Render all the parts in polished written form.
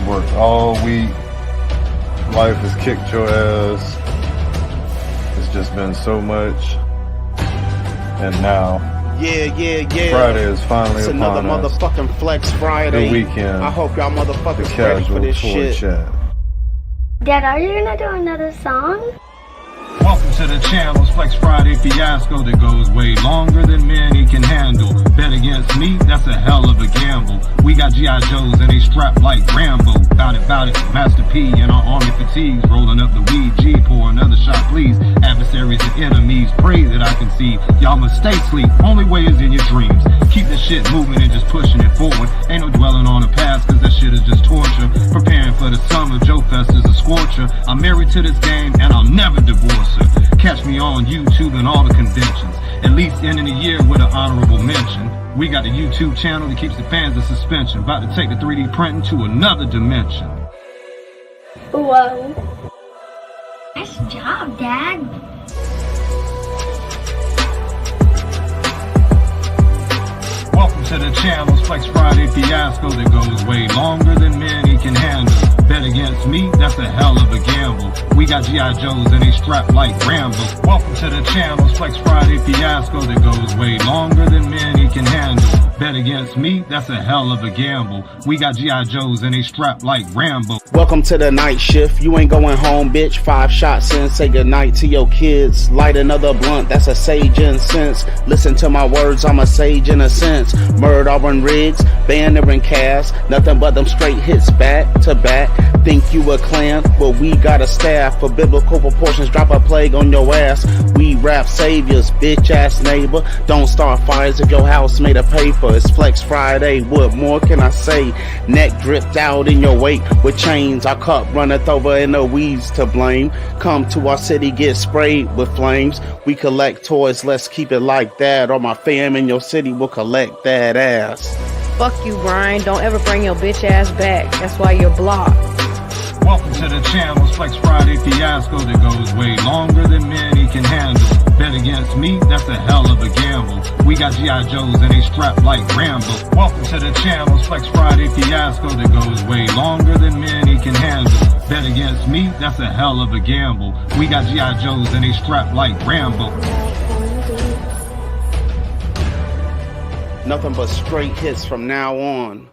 worked all week. Life has kicked your ass. It's just been so much. And now, yeah. Friday is finally It's upon another us. motherfucking Flex Friday. The weekend. I hope y'all motherfuckers The ready for Kasual this tour shit. chat. Dad, are you gonna do another song? Welcome to the channel's Flex Friday fiasco that goes way longer than many can handle. Bet against me, that's a hell of a gamble. We got G.I. Joes and they strapped like Rambo. Bout it, Master P and our army fatigues. Rolling up the weed, G, pour another shot please. Adversaries and enemies, pray that I can see. Y'all must stay asleep, only way is in your dreams. Keep the shit moving and just pushing it forward. Ain't no dwelling on the past cause that shit is just torture. Preparing for the summer, Joe Fest is a scorcher. I'm married to this game and I'll never divorce her. Catch me on YouTube and all the conventions. At least ending the year with an honorable mention. We got the YouTube channel that keeps the fans in suspension. About to take the 3D printing to another dimension. Whoa. Nice job, Dad. Welcome to the channel's Flex Friday fiasco that goes way longer than many can handle. Bet against me, that's a hell of a gamble. We got G.I. Joes and they strapped like Rambo. Welcome to the channel's Flex Friday fiasco that goes way longer than many can handle. Bet against me, that's a hell of a gamble. We got G.I. Joes and they strapped like Rambo. Welcome to the night shift. You ain't going home, bitch. 5 shots in, say goodnight to your kids. Light another blunt, that's a sage incense. Listen to my words, I'm a sage in a sense. Murder Auburn Riggs, Banner and Cass. Nothing but them straight hits back to back. Think you a clan? Well, we got a staff. For biblical proportions, drop a plague on your ass. We rap saviors, bitch ass neighbor. Don't start fires if your house made of paper. It's Flex Friday, what more can I say? Neck dripped out in your wake with chains. Our cup runneth over and the weeds to blame. Come to our city, get sprayed with flames. We collect toys, let's keep it like that. Or my fam in your city will collect that ass. Fuck you, Brian. Don't ever bring your bitch ass back. That's why you're blocked. Welcome to the channel's Flex Friday fiasco that goes way longer than many can handle. Bet against me, that's a hell of a gamble. We got G.I. Joes and they strapped like Rambo. Welcome to the channel's Flex Friday fiasco that goes way longer than many can handle. Bet against me, that's a hell of a gamble. We got G.I. Joes and they strapped like Rambo. Nothing but straight hits from now on.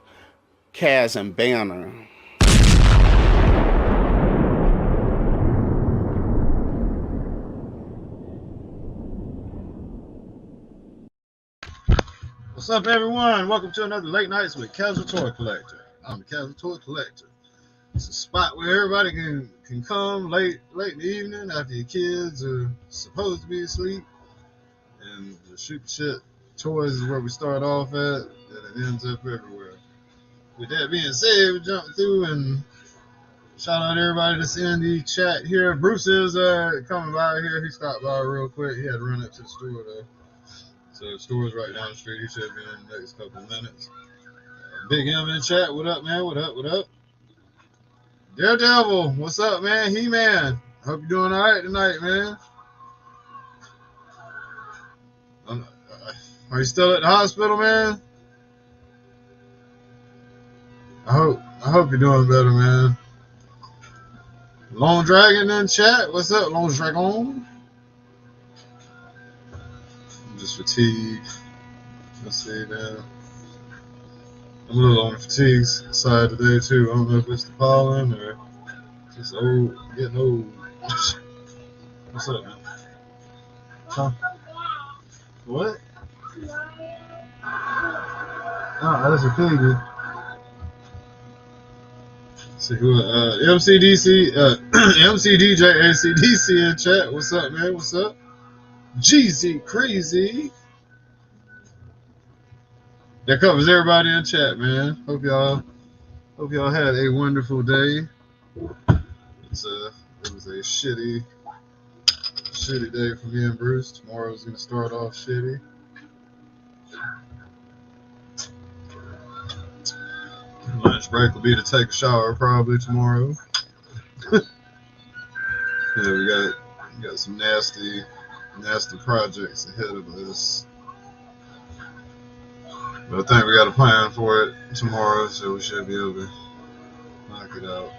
Kaz and Banner. What's up, everyone? Welcome to another Late Nights with Kasual Toy Collector. I'm the Kasual Toy Collector. It's a spot where everybody can come late in the evening after your kids are supposed to be asleep and just shoot the shit. Toys is where we start off at, and it ends up everywhere. With that being said, we jump through and shout out everybody that's in the chat here. Bruce is coming by here. He stopped by real quick. He had to run up to the store though. So the store's right down the street. He should be in the next couple of minutes. Big M in the chat. What up, man? What up? Daredevil, what's up, man? He-Man. Hope you're doing all right tonight, man. Are you still at the hospital, man? I hope you're doing better, man. Lone Dragon in chat. What's up, Lone Dragon? I'm just fatigued. Let's see, man. I'm a little on the fatigue side today too. I don't know if it's the pollen or just old, getting old. What's up, man? Huh? What? Oh, that's a piggy. See who? MCDC, MCDJ, ACDC in chat. What's up, man? What's up? GZ Crazy. That covers everybody in chat, man. Hope y'all had a wonderful day. It was a shitty day for me and Bruce. Tomorrow's gonna start off shitty. Lunch break will be to take a shower probably tomorrow. Yeah, we got some nasty projects ahead of us. But I think we got a plan for it tomorrow, so we should be able to Knock it out.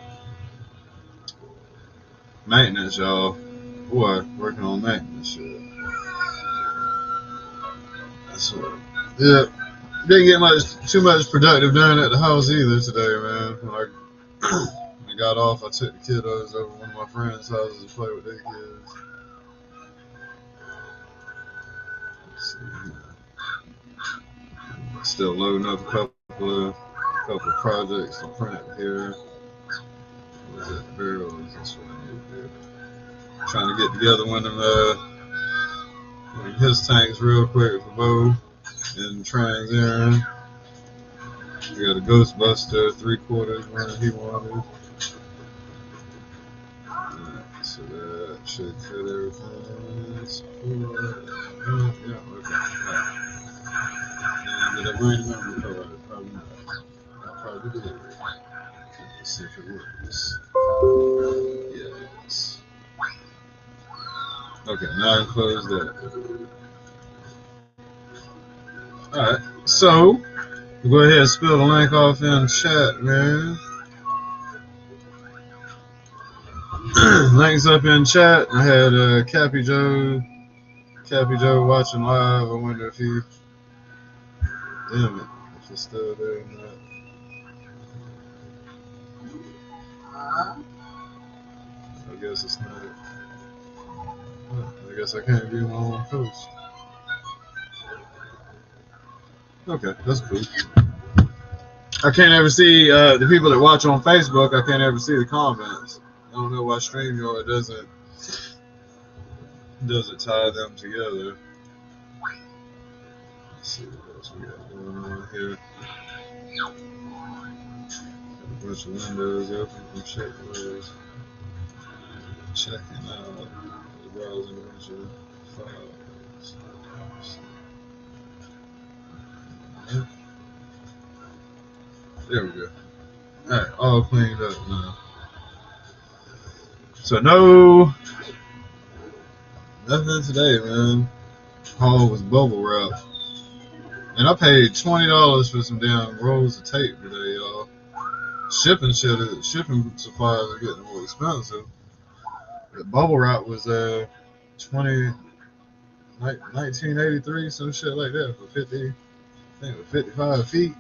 Maintenance, y'all. Boy, working on maintenance shit. That's what. Yeah. Didn't get too much productive done at the house either today, man. When I got off, I took the kiddos over to one of my friends' houses to play with their kids. Let's see. Still loading up a couple of projects to print here. Was it barrel? Is this what I need to do? Trying to get together one of his tanks real quick for Bo and Trans Aaron. We got a Ghostbuster 3/4 one he wanted. So that should fit everything. Yeah, okay. And did I bring the memory card? Probably not. I probably did. Let's see if it works. Yeah, it is. Okay, now I close that. Alright, so we'll go ahead and spill the link off in chat, man. Links up in chat. I had Cappy Joe watching live. I wonder if he, damn it, if he's still there or not. I guess it's not. I guess I can't view my own post. Okay, that's cool. I can't ever see the people that watch on Facebook. I can't ever see the comments. I don't know why StreamYard doesn't tie them together. Let's see what else we got going on here. Got a bunch of windows open from checking out the browsing a bunch of files. There we go. Alright, all cleaned up now. So nothing today, man. Haul was bubble wrap. And I paid $20 for some damn rolls of tape today, y'all. Shipping supplies are getting more expensive. The bubble wrap was 1983, some shit like that for 50, I think it was 55 feet.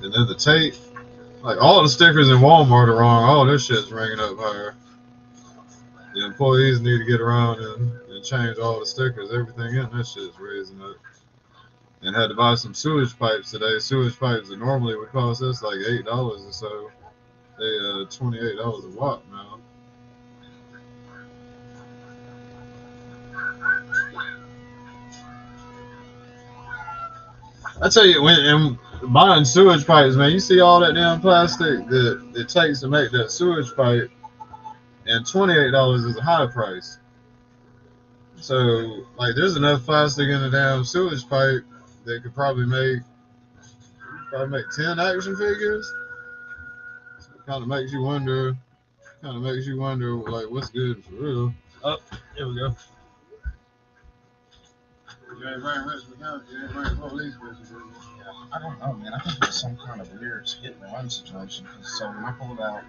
And then the tape, like all the stickers in Walmart are wrong. All this shit's ringing up higher. The employees need to get around and change all the stickers. Everything in this shit's raising up. And had to buy some sewage pipes today. Sewage pipes that normally would cost us like $8 or so. They $28 a watt now. I tell you, when buying sewage pipes, man, you see all that damn plastic that it takes to make that sewage pipe, and $28 is a high price. So, like, there's enough plastic in the damn sewage pipe that could probably make 10 action figures. So it kind of makes you wonder, like, what's good for real. Oh, here we go. You ain't bring Rich McCown, you ain't bring police with you, I don't know, man. I think it was some kind of weird hit and run situation. So when I pulled out,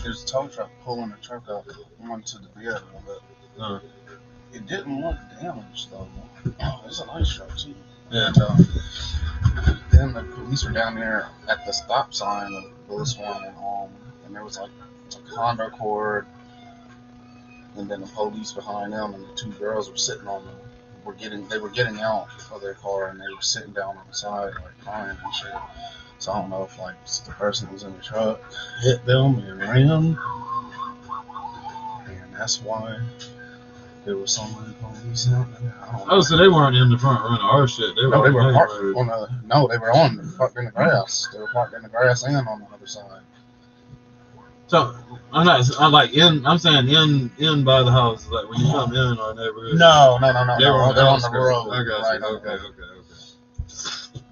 there's a tow truck pulling a truck up onto the bed a little bit. It didn't look damaged though. It was a nice truck too. Yeah. And then the police were down there at the stop sign of this one, and there was like a Honda Accord, and then the police behind them, and the two girls were sitting on them. They were getting out of their car, and they were sitting down on the side like crying and shit. So I don't know if like the person that was in the truck hit them and ran them, and that's why there was so many police out there. I don't know. Oh, so they weren't in the front running our shit. They were parked parked in the grass. They were parked in the grass and on the other side. So I'm saying in by the house, like when you come in our neighborhood. No. They're on the road. I got right you. Okay.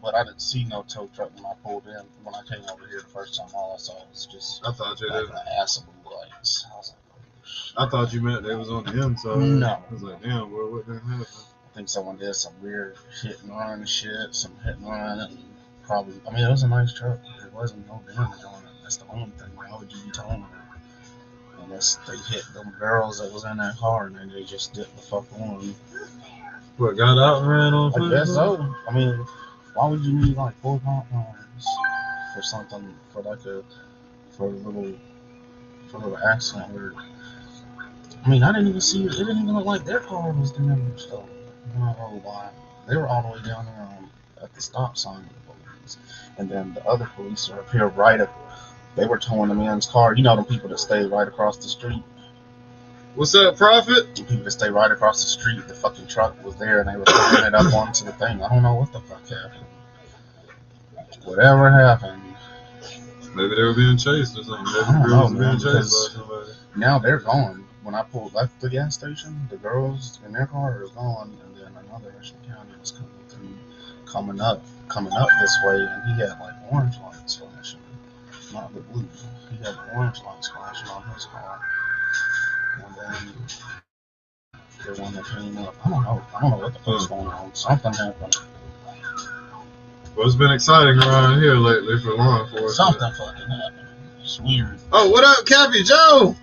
But I didn't see no tow truck when I pulled in. When I came over here the first time, all I saw was just I thought you like did. an ass of blue lights. I was like, oh, shit. I thought you meant they was on the inside. No. I was like, damn, boy, what didn't happen? I think someone did some weird hit and run shit, and probably. I mean, it was a nice truck. There wasn't no damage on it. That's the only thing. Why would you be towing her? Unless they hit them girls that was in that car and then they just dipped the fuck on. What, got out and ran on I foot? guess so. I mean, why would you need like 4 compounds for something for like a little accident where I mean I didn't even see it. It didn't even look like their car was damaged though. I don't know why. They were all the way down there at the stop sign with the police. And then the other police are up here right up. They were towing the man's car. You know the people that stay right across the street. What's up, Prophet? The people that stay right across the street. The fucking truck was there and they were pulling it up onto the thing. I don't know what the fuck happened. Whatever happened. Maybe they were being chased or something. Maybe I don't the know, girls were being man, chased because by somebody. now they're gone. When I left the gas station, the girls in their car are gone, and then another Russian County was coming up this way, and he had like orange lights flashing, not the blue. He had the orange lights flashing on his car, and then the one that came up, I don't know what the fuck's going on. Something happened. Well, it's been exciting around here lately for law enforcement. Something fucking happened. It's weird. Oh, what up, Cappy Joe?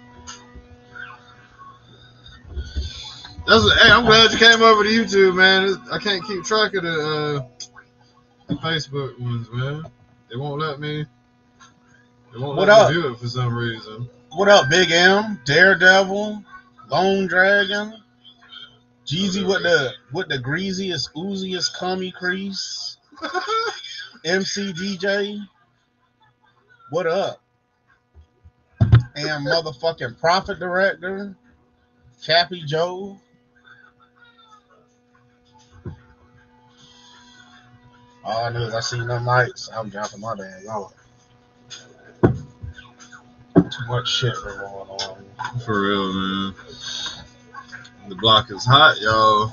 Hey, I'm glad you came over to YouTube, man. I can't keep track of the Facebook ones, man. They won't let me. They won't let me view it for some reason. What up, Big M? Daredevil, Lone Dragon, Jeezy with the greasiest, ooziest cummy crease, MC DJ. What up? And motherfucking Prophet Director, Cappy Joe. All I knew is I seen them lights. I'm jumping my damn yard. Too much shit going on. For real, man. The block is hot, y'all.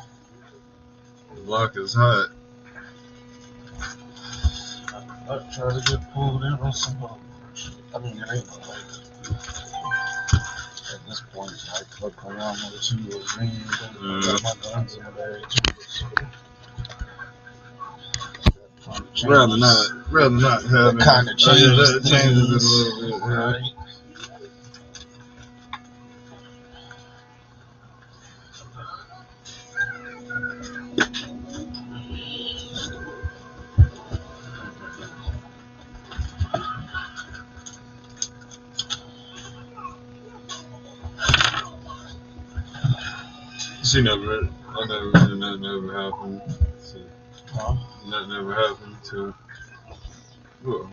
The block is hot. I try to get pulled in on some shit. I mean, it ain't no like at this point, like fuck around with 2 years, man. Got my guns in the bag too. Rather not have it. Kind of changes that changes it a little bit, right? I never that never happened. That never happened to. Whoa.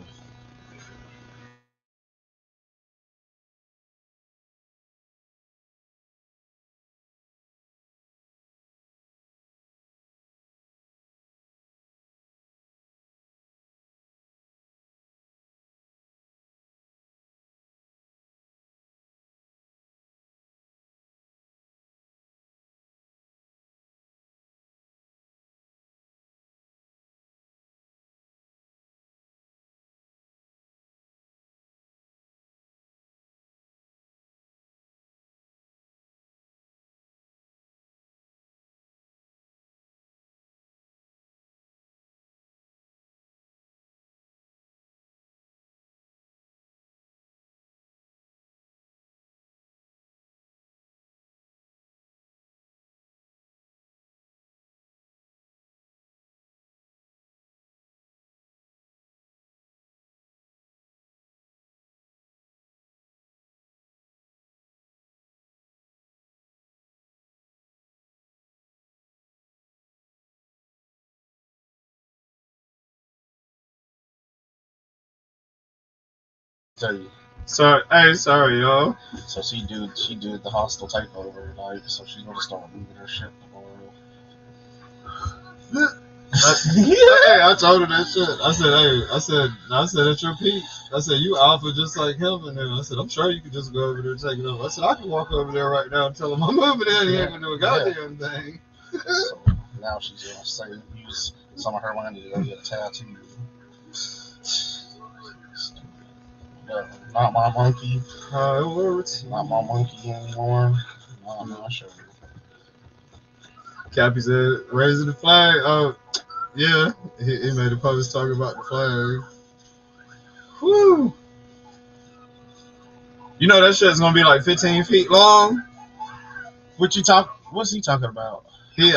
Sorry, y'all. So she did the hostile takeover, like, so she's gonna start moving her shit tomorrow. I told her that shit. I said at your peak. I said you alpha just like him, and then I said I'm sure you could just go over there and take it over. I said I can walk over there right now and tell him I'm moving in. He ain't gonna do a goddamn thing. So now she's gonna say use some of her money to go get a tattoo. Not my monkey. Not my monkey anymore. No, I'm not sure. Cappy said, raising the flag. Oh, yeah. He made a post talking about the flag. Whew. You know that shit's gonna be like 15 feet long. What's he talking about? He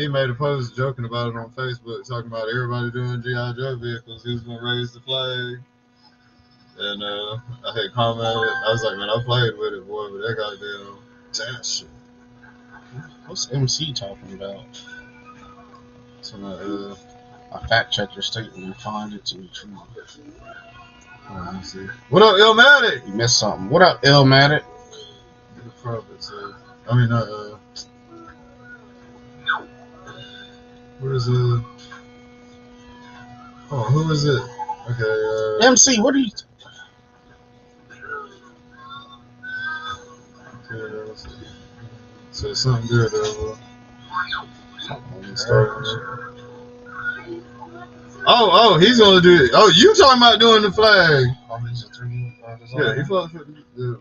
made a post joking about it on Facebook, talking about everybody doing GI Joe vehicles. He was gonna raise the flag, and I had commented. I was like, man, I played with it, boy, but that goddamn damn shit. What's MC talking about? So, I fact check your statement and find it to be true. let me see. What up, Illmatic? You missed something. What up, Illmatic? The prophet said. Where's the? Oh, who is it? Okay. MC, what are you? So something good over. Oh, he's gonna do it. Oh, you talking about doing the flag? Oh, he's a 3D designer. Yeah, he fucks with the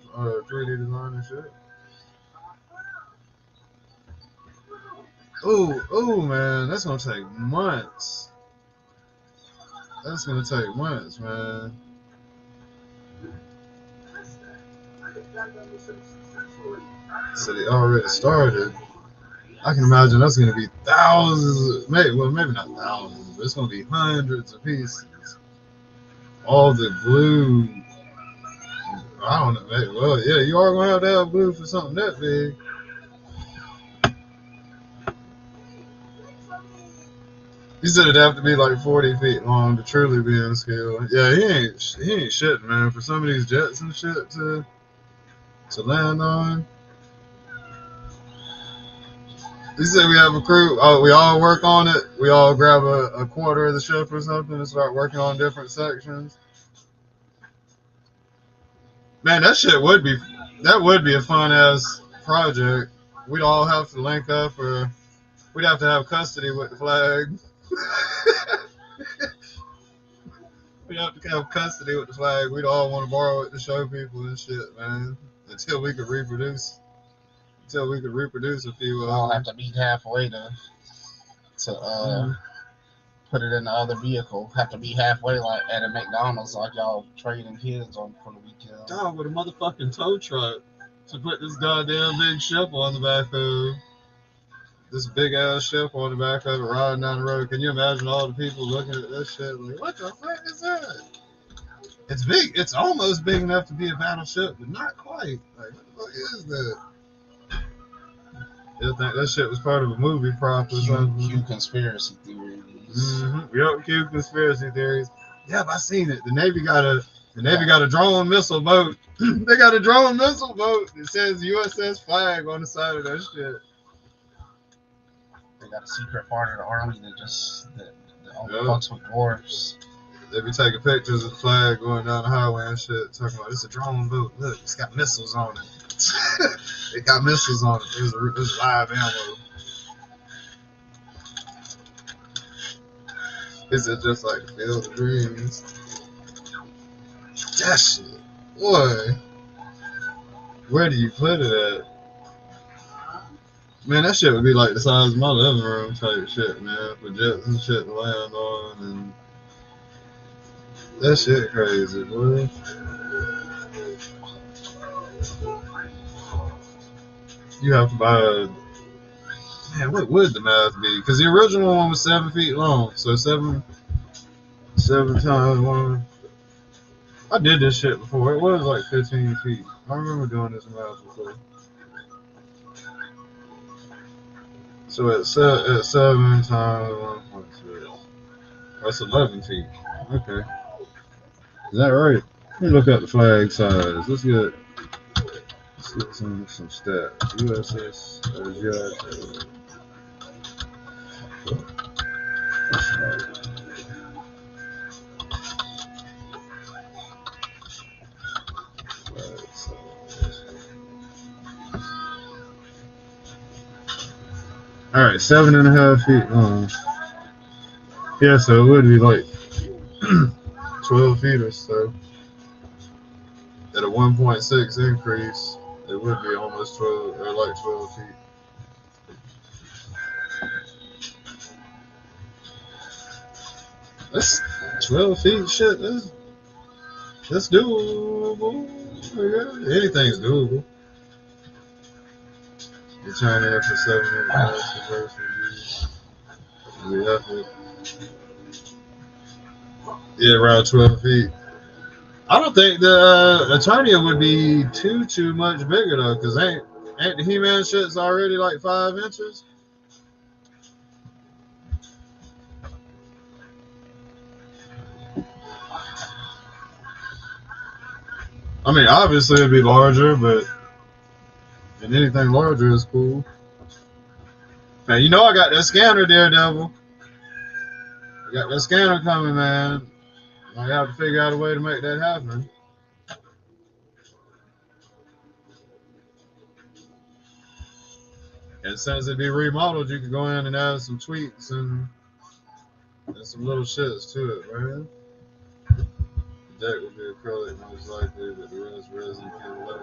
3D design and shit. Oh, man, that's gonna take months. That's gonna take months, man. So they already started. I can imagine that's gonna be thousands, maybe not thousands, but it's gonna be hundreds of pieces. All the glue. I don't know, maybe. Well, yeah, you are gonna have to have glue for something that big. He said it'd have to be like 40 feet long to truly be in scale. Yeah, he ain't shitting, man. For some of these jets and shit to land on. He said we have a crew. Oh, we all work on it. We all grab a quarter of the ship or something and start working on different sections. Man, that would be a fun ass project. We'd all have to link up, or we'd have to have custody with the flag. We'd have to have custody with the flag. We'd all want to borrow it to show people and shit, man. Until we could reproduce a few. We all have to meet halfway to put it in the other vehicle. Have to be halfway like at a McDonald's, like y'all trading kids on for the weekend. Dog, with a motherfucking tow truck to put this goddamn big ship on the back of. This big ass ship on the back of it riding down the road. Can you imagine all the people looking at this shit like, what the fuck is that? It's big. It's almost big enough to be a battleship, but not quite. Like, what the fuck is that? I think that shit was part of a movie prop or something. Q conspiracy theories. Mm-hmm. Yep, Q conspiracy theories. Yep, I seen it. The Navy got a drone missile boat. They got a drone missile boat that says USS Flag on the side of that shit. They got a secret part of the army that only fucks with dwarves. They be taking pictures of the flag going down the highway and shit, talking about it's a drone boat. Look, it's got missiles on it. It got missiles on it. There's live ammo. Is it just like the Field of Dreams? That shit, boy. Where do you put it at? Man, that shit would be like the size of my living room type shit, man, for jets and shit to land on, and that shit crazy, boy. You have to buy a, man, what would the math be? Because the original one was 7 feet long, so seven times one. I did this shit before. It was like 15 feet. I remember doing this math before. So at 7 times 1.6, that's 11 feet. Okay. Is that right? Let me look at the flag size. Let's get some stats. USS GI. All right, 7.5 feet long. Yeah, so it would be like 12 feet or so. At a 1.6 increase, it would be almost 12 or like 12 feet. That's 12 feet. Shit, that's doable. Yeah, anything's doable. You turn in for 7 minutes for first review. The effort. Yeah, around 12 feet. I don't think the Eternia would be too much bigger though, cause ain't the He-Man shit's already like 5 inches. I mean, obviously it'd be larger, but anything larger is cool. Man, you know I got that scanner, Daredevil. I got that scanner coming, man. I have to figure out a way to make that happen. And since it'd be remodeled, you could go in and add some tweaks and some little shits to it, man. The deck would be acrylic most likely, but the rest resin PLA.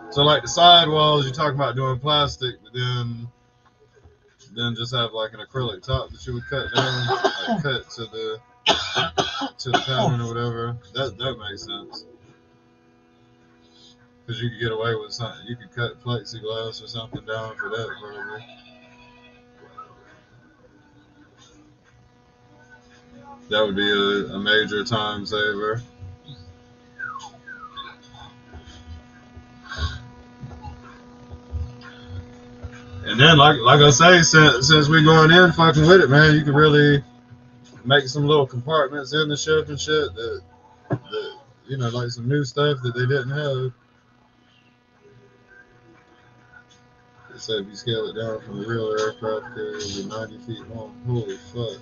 So like the side walls, you're talking about doing plastic, but then just have like an acrylic top that you would cut down, like cut to the pattern or whatever. That makes sense. Because you could get away with something. You could cut plexiglass or something down for that, probably. That would be a major time saver. And then, like I say, since we're going in fucking with it, man, you can really make some little compartments in the ship and shit that you know, like some new stuff that they didn't have. They said if you scale it down from the real aircraft carrier, it'll be 90 feet long. Holy fuck.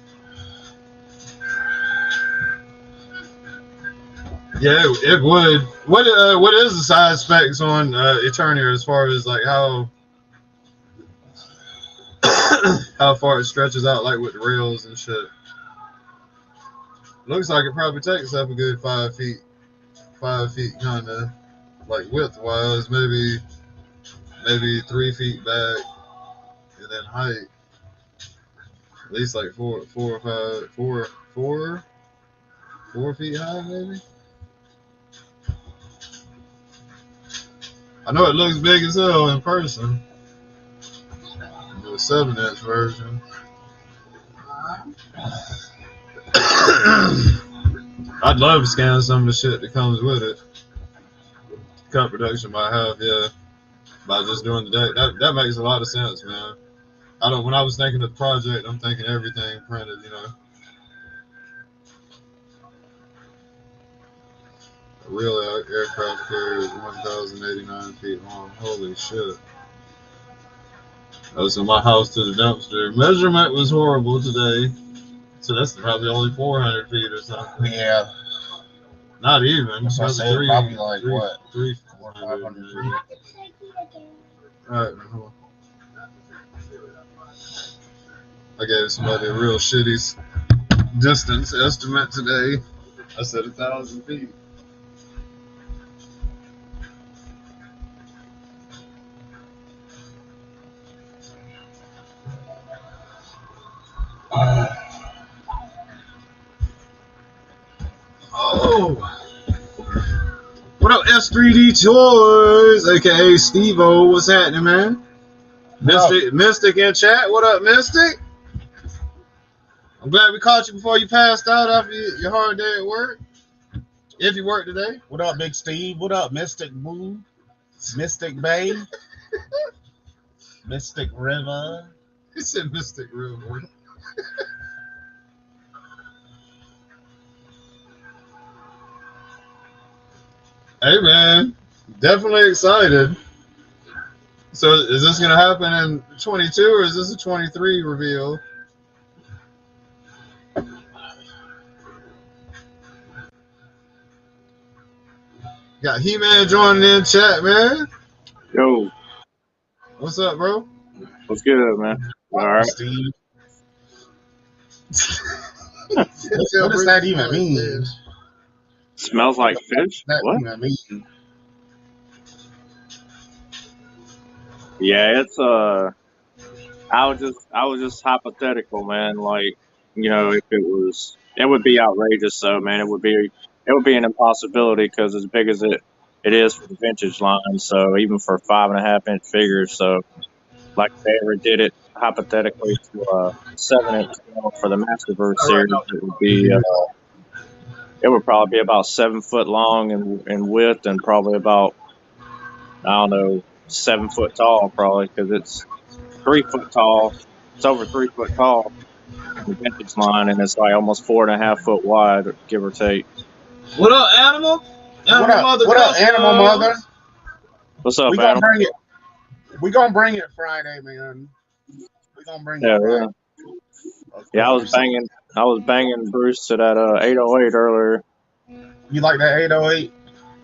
Yeah, it would. What is the size specs on Eternia as far as like how far it stretches out, like with the rails and shit? Looks like it probably takes up a good 5 feet. 5 feet, kind of like width wise, maybe 3 feet back, and then height at least like 4 feet high, maybe. I know it looks big as hell in person. The 7-inch version. I'd love to scan some of the shit that comes with it. Cut production by half, yeah. By just doing the deck. That makes a lot of sense, man. When I was thinking of the project, I'm thinking everything printed, you know. A real aircraft carrier is 1,089 feet long. Holy shit. Oh, so my house to the dumpster. Measurement was horrible today. So that's probably only 400 feet or something. Yeah. Not even. So I said probably like what? 400 feet. Alright, hold on. I gave somebody a real shitty distance estimate today. I said 1,000 feet. Oh, what up, S3D Toys, aka Steve-O? What's happening, man? Mystic in chat. What up, Mystic? I'm glad we caught you before you passed out after your hard day at work. If you work today. What up, Big Steve? What up, Mystic Boo? Mystic Bay? Mystic River? He said Mystic River. Hey, man. Definitely excited. So is this going to happen in 22 or is this a 23 reveal? Got He-Man joining in chat, man. Yo. What's up, bro? What's good, man? All right. Steve. What does that even mean? Smells like fish? What? Yeah, it's I was just hypothetical, man. Like, you know, if it would be outrageous, though, man. It would be an impossibility because as big as it it is for the vintage line. So even for 5.5-inch figures, so like if they ever did it hypothetically to a 7-inch scale for the Masterverse series, it would probably be about 7 foot long in width and probably about, I don't know, 7 foot tall probably, because it's 3 foot tall. It's over 3 foot tall in the vintage line, and it's like almost 4.5 foot wide, give or take. What up, Animal? What up, Animal Mother? What's up, we gonna Animal? bring it. We gonna bring it Friday, man. We gonna bring it Friday. Yeah, I was banging Bruce to that 808 earlier. You like that 808?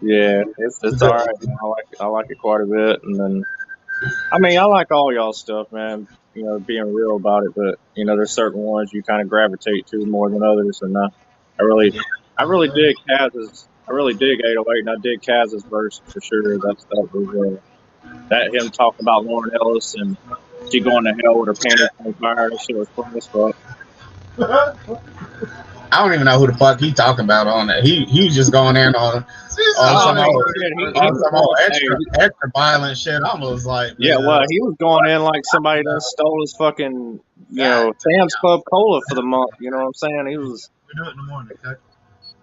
Yeah, it's all right. Man. I like it quite a bit, and then I mean I like all y'all stuff, man. You know, being real about it, but you know, there's certain ones you kind of gravitate to more than others, and I really dig Kaz's. I really dig 808, and I dig Kaz's verse for sure. That him talking about Lauren Ellis and she going to hell with her panties on fire. That shit was fun as fuck. I don't even know who the fuck he talking about on that. He was just going in on some extra violent shit. I was like, yeah, well, he was going in like somebody done stole his fucking, Sam's Club cola for the month. You know what I'm saying? He was. We do it in the morning, okay?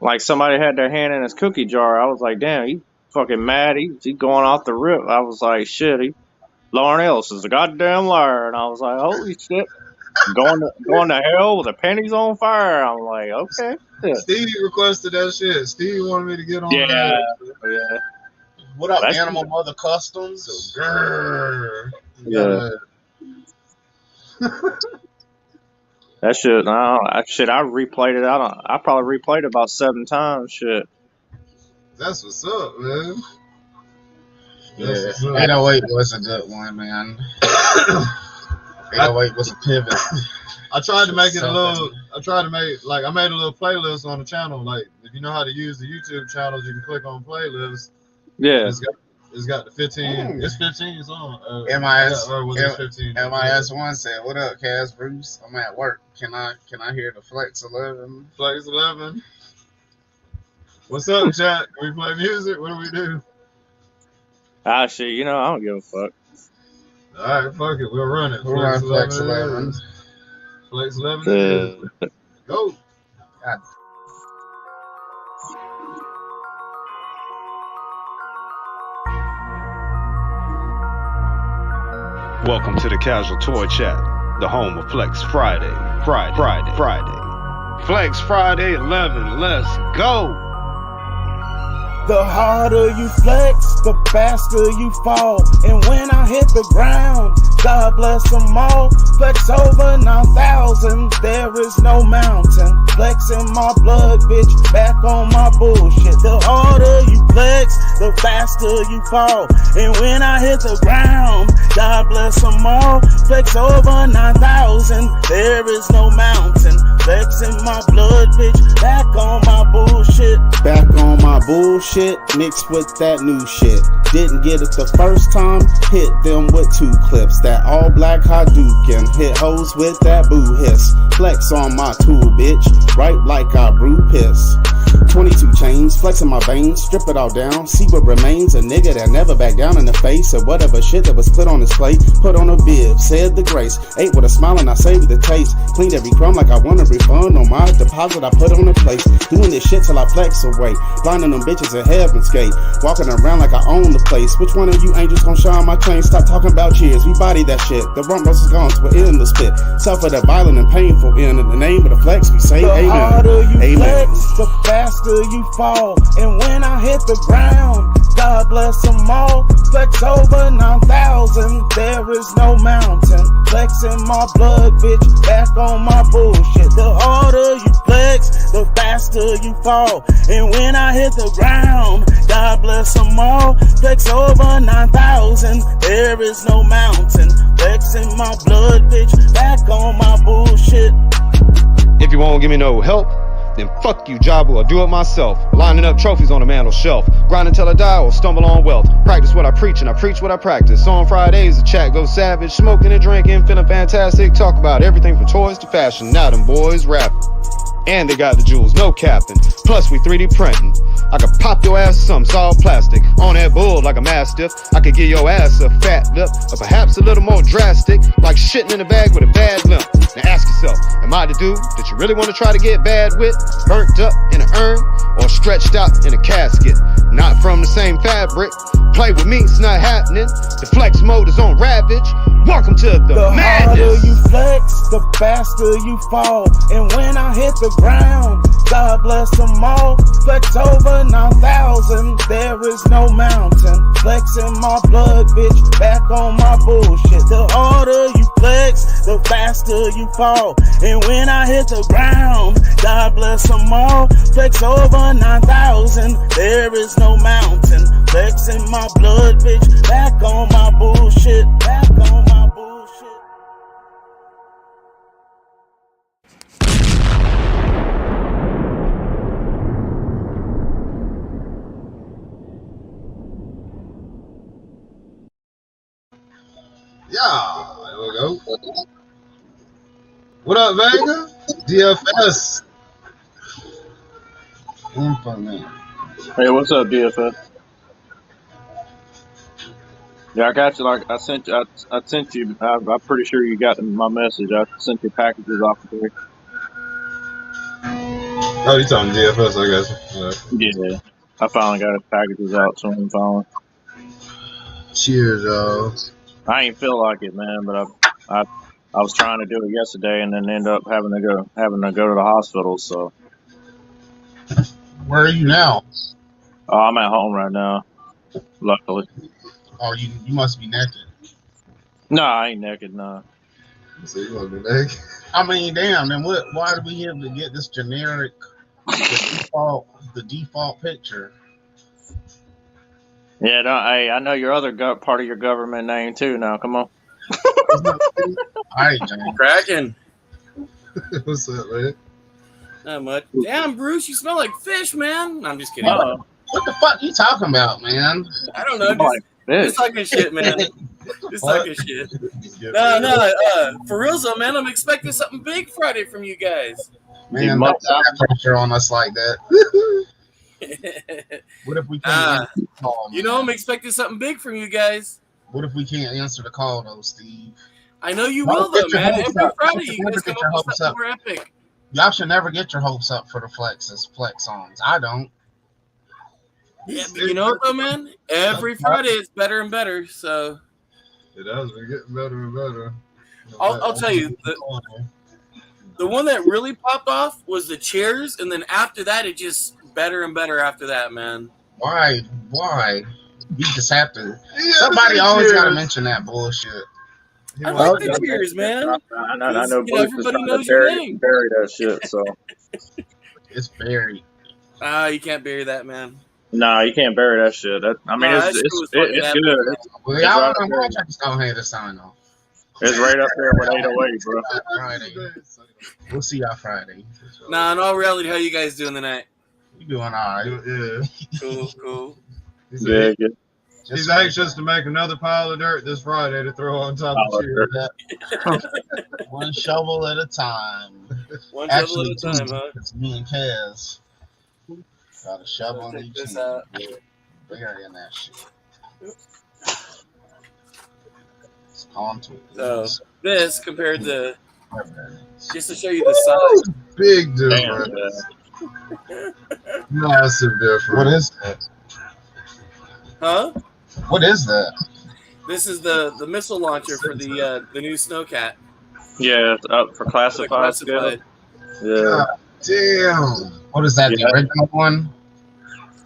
Like somebody had their hand in his cookie jar. I was like, damn, he fucking mad. He going off the rip. I was like, shit. Lauren Ellis is a goddamn liar, and I was like, holy shit. Going to hell with the panties on fire. I'm like, okay. Yeah. Steve requested that shit. Steve wanted me to get on that. Yeah. What up, Animal Mother Customs? Yeah. That shit, I replayed it. I probably replayed it about 7 times. Shit. That's what's up, man. Yeah. 808 was a good one, man. 808 was a pivot. I tried to make it I made a little playlist on the channel. Like, if you know how to use the YouTube channels, you can click on playlists. Yeah. It's got the 15. It's 15 songs. MIS1 said, "What up, Kaz Bruce? I'm at work. Can I hear the Flex 11? Flex 11. What's up, chat? Can we play music? What do we do? Shit. I don't give a fuck. All right, fuck it. We'll run it. We'll run Flex 11. Flex 11. Go. God. Welcome to the Casual Toy Chat, the home of Flex Friday. Flex Friday 11, let's go! The harder you flex, the faster you fall. And when I hit the ground, God bless them all. Flex over 9,000, there is no mountain. Flex in my blood, bitch, back on my bullshit. The harder you flex, the faster you fall. And when I hit the ground, God bless them all. Flex over 9,000, there is no mountain. Flex in my blood, bitch, back on my bullshit. Back on my bullshit, mixed with that new shit. Didn't get it the first time, hit them with 2 clips. That all black Hadouken, hit hoes with that boo hiss. Flex on my tool, bitch, right like I brew piss. 22 chains, flexing my veins, strip it all down, see what remains. A nigga that never back down in the face of whatever shit that was put on his plate. Put on a bib, said the grace, ate with a smile and I saved the taste. Cleaned every crumb like I want a refund on my deposit I put on the place. Doing this shit till I flex away, blinding them bitches at heaven's gate. Walking around like I own the place. Which one of you angels gon' shine my chain? Stop talking about cheers, we body that shit. The rump roast is gone to an endless pit. Suffer that violent and painful end. In the name of the flex we say amen. The harder you amen. Flex, the faster you fall. And when I hit the ground, God bless them all. Flex over 9,000, there is no mountain. Flex in my blood, bitch, back on my bullshit. The harder you flex, the faster you fall. And when I hit the ground, God bless them all. Flex over 9,000, there is no mountain. Flex in my blood, bitch, back on my bullshit. If you won't give me no help, then fuck you, job, or do it myself. Lining up trophies on a mantel shelf. Grind until I die or stumble on wealth. Practice what I preach and I preach what I practice. On Fridays the chat goes savage. Smoking and drinking, feeling fantastic. Talk about everything from toys to fashion. Now them boys rapping. And they got the jewels, no capping. Plus we 3D printing. I could pop your ass some solid plastic. On that bull like a mastiff. I could give your ass a fat lip, or perhaps a little more drastic, like shitting in a bag with a bad limp. Now ask yourself, am I the dude that you really want to try to get bad with? Burnt up in an urn, or stretched out in a casket? Not from the same fabric. Play with me, it's not happening. The flex mode is on ravage. Welcome to the madness. The harder you flex, the faster you fall. And when I hit the ground, God bless them all. Flex over 9,000, there is no mountain. Flex in my blood, bitch, back on my bullshit. The harder you flex, the faster you fall. And when I hit the ground, God bless them all. Flex over 9,000, there is no mountain. Flex in my blood, bitch, back on my bullshit. Back on my bullshit. Yeah, there we go. What up, Vega? DFS. Man. Hey, what's up, DFS? Yeah, I got you. Like I sent you. I sent you. I'm pretty sure you got my message. I sent your packages off there. Oh, you talking DFS? I guess. Yeah, I finally got his packages out to him. Finally. Cheers, y'all. I ain't feel like it, man, but I was trying to do it yesterday, and then end up having to go to the hospital. So. Where are you now? Oh, I'm at home right now. Luckily. Oh, you must be naked. No, I ain't naked. No. So you must be naked. I mean, damn. Then what? Why do we have to get this generic, the default picture? Yeah, hey, I know your other part of your government name too. Now, come on. All right, James. Cracking. What's up, man? Not much. Damn, Bruce, you smell like fish, man. No, I'm just kidding. What the fuck you talking about, man? I don't know. Just talking shit, man. Just talking shit. No. For real, though, man, I'm expecting something big Friday from you guys. Man, don't put that pressure on us like that. What if we can't answer the call, man? You know, I'm expecting something big from you guys. What if we can't answer the call, though, Steve? I know you will, though, man. Every Friday, you guys come up with something more epic. Y'all should never get your hopes up for the flex songs. I don't. Yeah, but you know what, though, man? Every Friday, it's better and better, so. It has been getting better and better. I'll tell you, the one that really popped off was the Cheers, and then after that, it just better and better after that, man. Why? We just have to. Somebody always got to mention that bullshit. I like the Cheers, man. I know everybody knows your name. Bury that shit, so. It's buried. You can't bury that, man. Nah, you can't bury that shit. It's good. Well, y'all don't want to go ahead and sign off. It's right up there with 808, bro. Friday. We'll see y'all Friday. Nah, in all reality, how you guys doing tonight? You doing all right? Yeah. Cool. Yeah, good. He's anxious to make another pile of dirt this Friday to throw on top of Cheers. One shovel at a time. One shovel at a time, huh? It's me and Kaz. Got a shovel in each hand. Burying that shit. It's on to it. So, this compared to, just to show you the size. Big difference. Massive difference. What is that? Huh? What is that? This is the missile launcher for the new Snowcat. Yeah, it's up for classified. Yeah. God damn. What is that? The original one?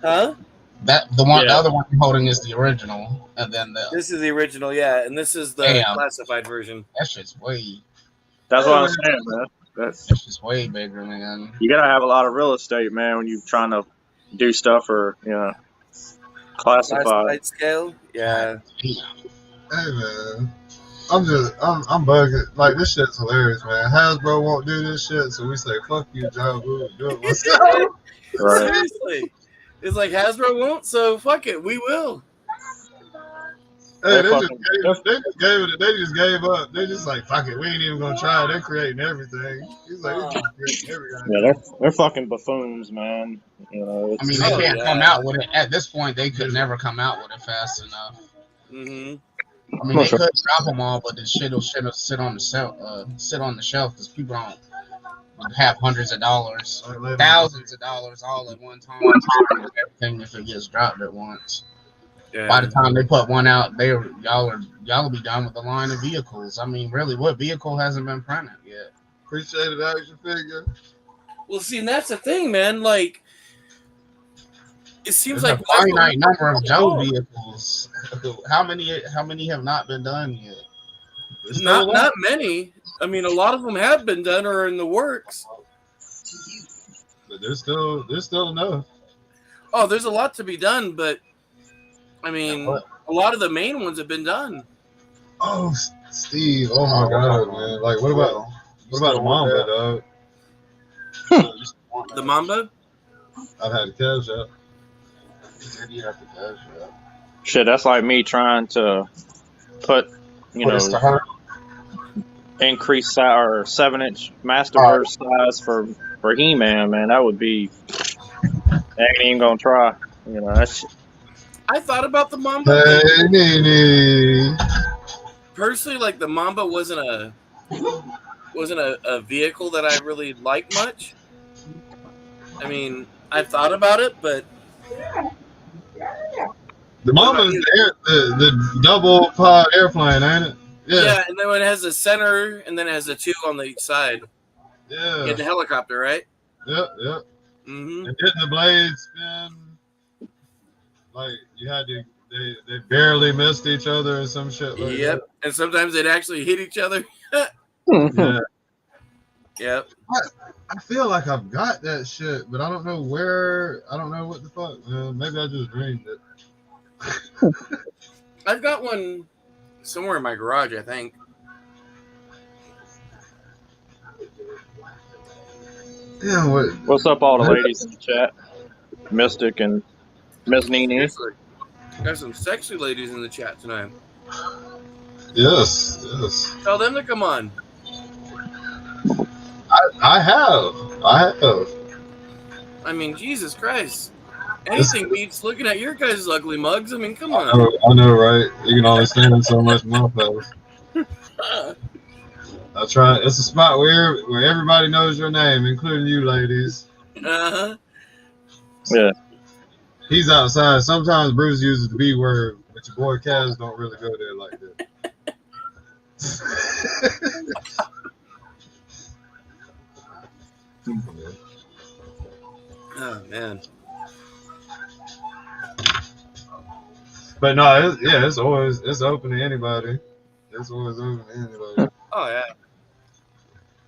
Huh? The other one you're holding is the original, and then this is the original, yeah, and this is the classified version. That shit's way. That's what I'm saying, man. That's just way bigger, man. You gotta have a lot of real estate, man, when you're trying to do stuff or classified scale. Yeah. Hey man, I'm bugging. Like, this shit's hilarious, man. Hasbro won't do this shit, so we say fuck you, John. We'll do it myself. Right. Seriously, it's like Hasbro won't, so fuck it, we will. Hey, they just gave it. They just gave up. They just like, fuck it. We ain't even gonna try. They're creating everything. He's like, they're creating everything. Yeah, they're fucking buffoons, man. You know, I mean, they can't come out with it at this point. They could never come out with it fast enough. Mm-hmm. I mean, they could drop them all, but the shit'll sit on the shelf because people don't have hundreds of dollars, thousands of dollars all at one time. Everything if it gets dropped at once. Yeah. By the time they put one out, y'all will be done with the line of vehicles. I mean, really, what vehicle hasn't been printed yet? Appreciated action figure. Well, see, and that's the thing, man. Like, it seems There's like a finite number of Joe vehicles. How many have not been done yet? Not many. I mean, a lot of them have been done or are in the works. But there's still enough. Oh, there's a lot to be done, but I mean, a lot of the main ones have been done. Oh, Steve! Oh my God, man! Like, what about the Mamba, dog? The Mamba? I've had the cash out. Shit, that's like me trying to put, increase size or 7-inch Masterverse size for He-Man, man. That would be. I ain't even gonna try. That's. I thought about the Mamba. Hey, Nene. Personally, like the Mamba wasn't a vehicle that I really liked much. I mean, I've thought about it, but the Mamba is the double pod airplane, ain't it? Yeah, and then it has a center, and then it has a 2 on each side. Yeah. You had the helicopter, right? Yep. Mm-hmm. And didn't the blades spin? Like you had to, they barely missed each other or some shit like that. And sometimes they'd actually hit each other. Yeah. Yep. I feel like I've got that shit, but I don't know where. I don't know what the fuck, man. Maybe I just dreamed it. I've got one somewhere in my garage, I think. Yeah. What's up, all the ladies in the chat? Mystic and Miss Nene. Got some sexy ladies in the chat tonight. Yes. Tell them to come on. I have. I mean, Jesus Christ. Anything beats looking at your guys' ugly mugs. I mean, come on. I know, right? You can only stand in so much motherfuckers. I try. It's a spot where everybody knows your name, including you, ladies. Uh-huh. Yeah. He's outside. Sometimes Bruce uses the B word, but your boy Kaz don't really go there like that. Oh man. But no, it's open to anybody. It's always open to anybody. Oh yeah.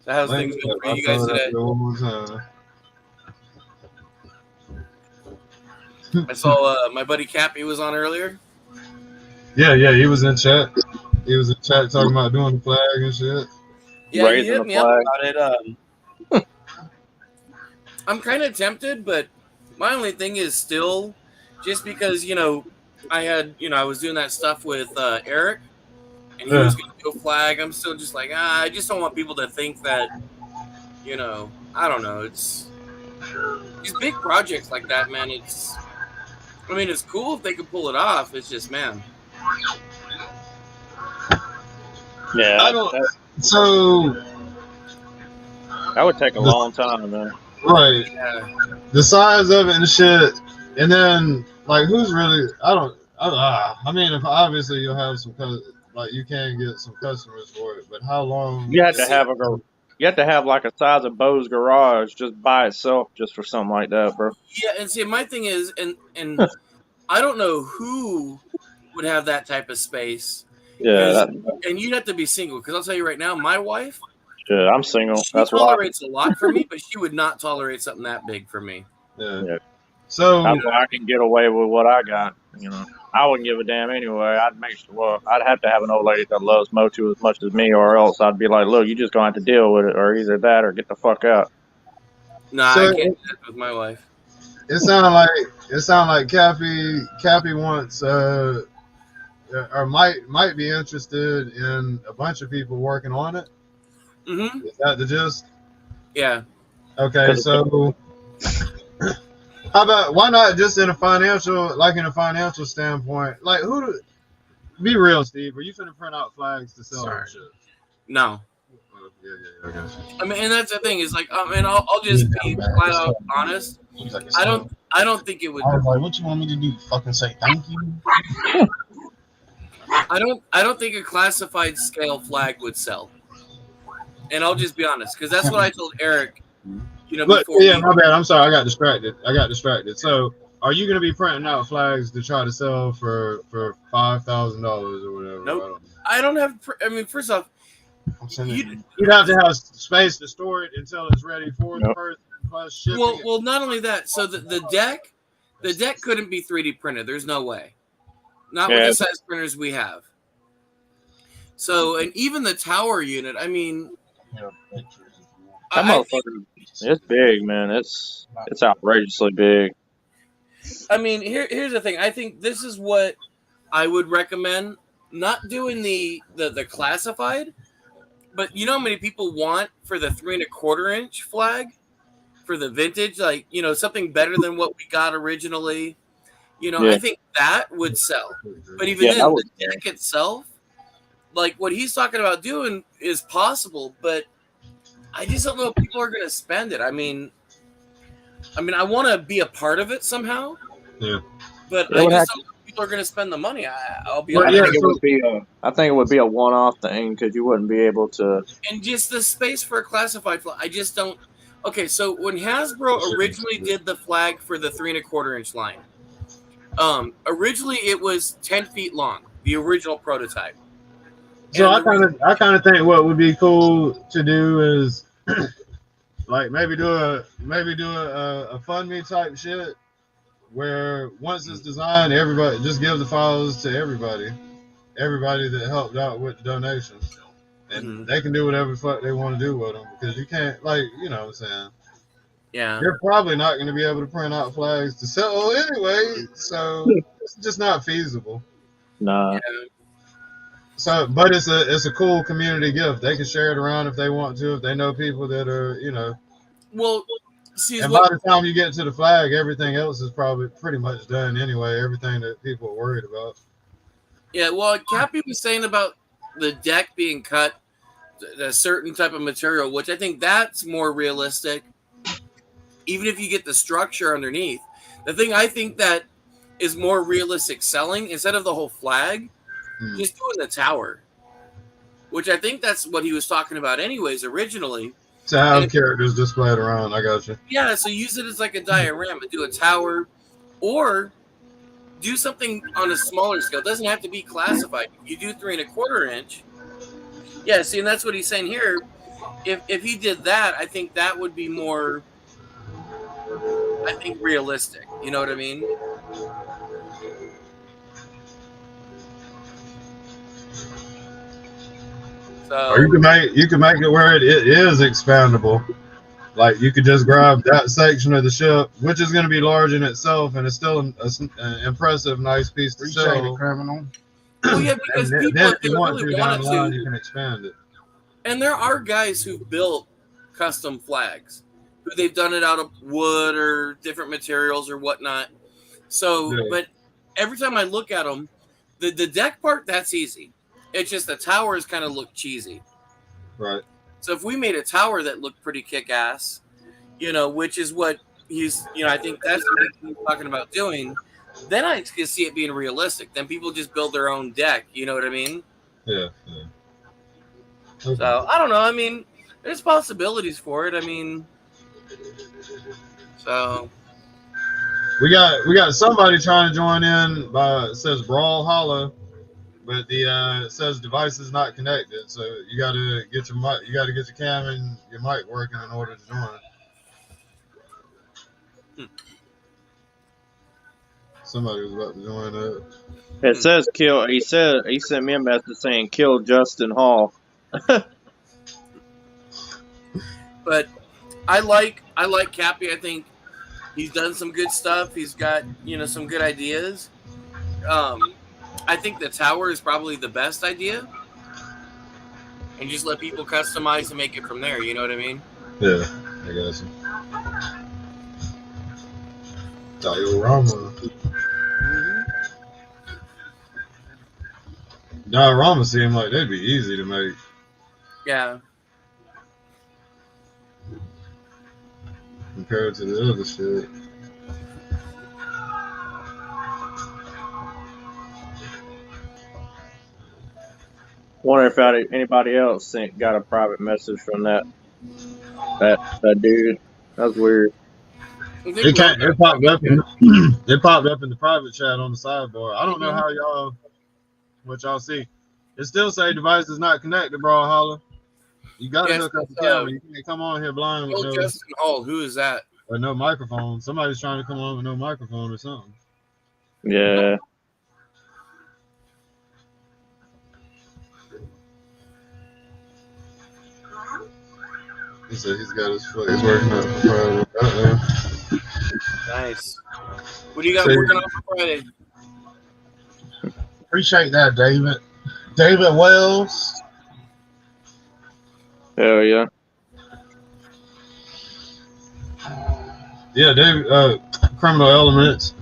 So how's things going for you guys today? One more time. I saw my buddy Cappy was on earlier. Yeah, he was in chat. He was in chat talking about doing the flag and shit. Yeah, he hit me up about it. I'm kind of tempted, but my only thing is still just because, I was doing that stuff with Eric, and he was going to do a flag. I'm still just like, I just don't want people to think that, I don't know. It's these big projects like that, man. It's cool if they can pull it off. It's just, man. Yeah. So that would take a long time, man. Right. Yeah. The size of it and shit, and then who's really? I mean, if obviously you'll have some you can get some customers for it, but how long? You have to have like a size of Bo's garage just by itself, just for something like that, bro. Yeah, and see, my thing is, and I don't know who would have that type of space. Yeah, and you'd have to be single, because I'll tell you right now, my wife. Yeah, I'm single. She tolerates a lot for me, but she would not tolerate something that big for me. Yeah. So that's why I can get away with what I got. I wouldn't give a damn anyway. I'd have to have an old lady that loves Motu as much as me, or else I'd be like, look, you just gonna have to deal with it, or either that or get the fuck out. Nah, I can't do that with my wife. It sounded like Cappy wants or might be interested in a bunch of people working on it. Mm-hmm. Is that the gist? Yeah. Okay, so how about why not just in a financial standpoint? Like, be real, Steve. Are you finna print out flags to sell and shit? No. Yeah, I got you. I mean, and that's the thing is like, and I'll just be flat out honest. I don't think it would. I was like, what you want me to do? Fucking say thank you? I don't think a classified scale flag would sell. And I'll just be honest, because that's what I told Eric. Before. Yeah, my bad. I'm sorry. I got distracted. So, are you gonna be printing out flags to try to sell for $5,000 or whatever? Nope. I don't have. I mean, first off, you'd have to have space to store it until it's ready for the person plus shipping. Well, not only that. So the deck couldn't be 3D printed. There's no way. Not with the size printers we have. So, and even the tower unit. I mean, it's big, man. It's outrageously big. I mean, here's the thing. I think this is what I would recommend. Not doing the classified, but you know how many people want for the 3 1/4 inch flag for the vintage, like something better than what we got originally. I think that would sell. But even then, the deck itself, like what he's talking about doing, is possible. But I just don't know if people are going to spend it. I mean, I want to be a part of it somehow. Yeah. But I just don't know if people are going to spend the money. I'll be honest. I think it would be a one-off thing because you wouldn't be able to. And just the space for a classified flag, I just don't. Okay, so when Hasbro originally did the flag for the 3 1/4 inch line, originally it was 10 feet long, the original prototype. So I kind of think what would be cool to do is like maybe do a fund me type shit where once it's designed, everybody just give the files to everybody that helped out with the donations, and they can do whatever the fuck they want to do with them because you can't what I'm saying. Yeah, you're probably not going to be able to print out flags to sell anyway, so it's just not feasible. Nah. Yeah. So, but it's a cool community gift. They can share it around if they want to, if they know people that are, Well, see, and by the time you get to the flag, everything else is probably pretty much done anyway. Everything that people are worried about. Yeah, well, Cappy was saying about the deck being cut a certain type of material, which I think that's more realistic. Even if you get the structure underneath, the thing I think that is more realistic selling instead of the whole flag. Just doing the tower, which I think that's what he was talking about anyways originally. To have characters displayed around, I got you. Yeah, so use it as like a diorama. Do a tower, or do something on a smaller scale. It doesn't have to be classified. You do 3 1/4 inch. Yeah, see, and that's what he's saying here. If he did that, I think that would be more, realistic. You know what I mean? So, or you can make it where it is expandable. Like you could just grab that section of the ship, which is going to be large in itself, and it's still an impressive, nice piece to sell. Criminal. Well, yeah, because then people, if they you want really to down wanted the line, to, you can expand it. And there are guys who built custom flags, who they've done it out of wood or different materials or whatnot. So, but every time I look at them, the deck part, that's easy. It's just the towers kind of look cheesy. Right. So if we made a tower that looked pretty kick-ass, which is what he's, I think that's what he's talking about doing, then I can see it being realistic. Then people just build their own deck. You know what I mean? Yeah. Okay. So I don't know. I mean, there's possibilities for it. I mean, so we got somebody trying to join in. It says Brawl Hollow, but it says device is not connected. So you got to get your mic, you got to get your cam and your mic working in order to join. Somebody was about to join up. It says kill. He sent me a message saying kill Justin Hall. But I like Cappy. I think he's done some good stuff. He's got some good ideas. I think the tower is probably the best idea. And just let people customize and make it from there. You know what I mean? Yeah, I guess. Diorama. Diorama seemed like they'd be easy to make. Yeah. Compared to the other shit. Wonder if anybody else got a private message from that dude. That's weird. It popped up. It popped up in the private chat on the sidebar. I don't know how what y'all see. It still say device is not connected, bro. Holla. You gotta hook up the camera. You can't come on here blind with no. Justin Hall, who is that? Or no microphone. Somebody's trying to come on with no microphone or something. Yeah. He said he's got his foot. He's working on Friday. Nice. What do you got working on for Friday? Appreciate that, David. David Wells. Hell yeah. Yeah, David. Criminal Elements.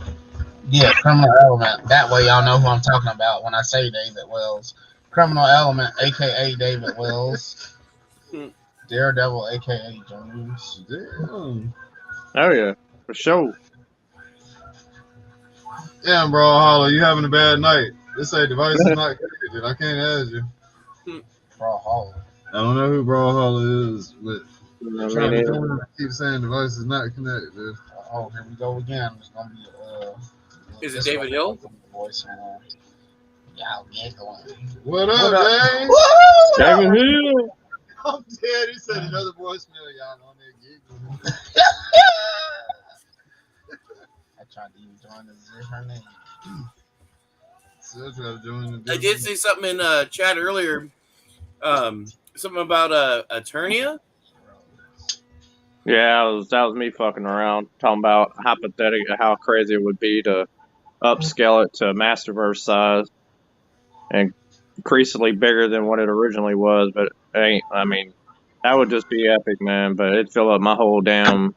Yeah, Criminal Element. That way y'all know who I'm talking about when I say David Wells. Criminal Element, a.k.a. David Wells. Daredevil, a.k.a. Jones. Damn. Oh, yeah. For sure. Damn, bro, Holla, you having a bad night. This say device is not connected. I can't add you. Bro, Holla. I don't know who Bro Holla is, but trying to keep saying device is not connected, dude. Oh, here we go again. It's gonna be is it David Hill? Yeah, I'll get going. What up, Dave? David Hill. I'm dead. He said another voicemail, y'all on there giggling. I tried to even join her name. So I tried to join I did say something in chat earlier. Something about Eternia. Yeah, that was me fucking around, talking about how crazy it would be to upscale it to Masterverse size and increasingly bigger than what it originally was. But I mean, that would just be epic, man. But it'd fill up my whole damn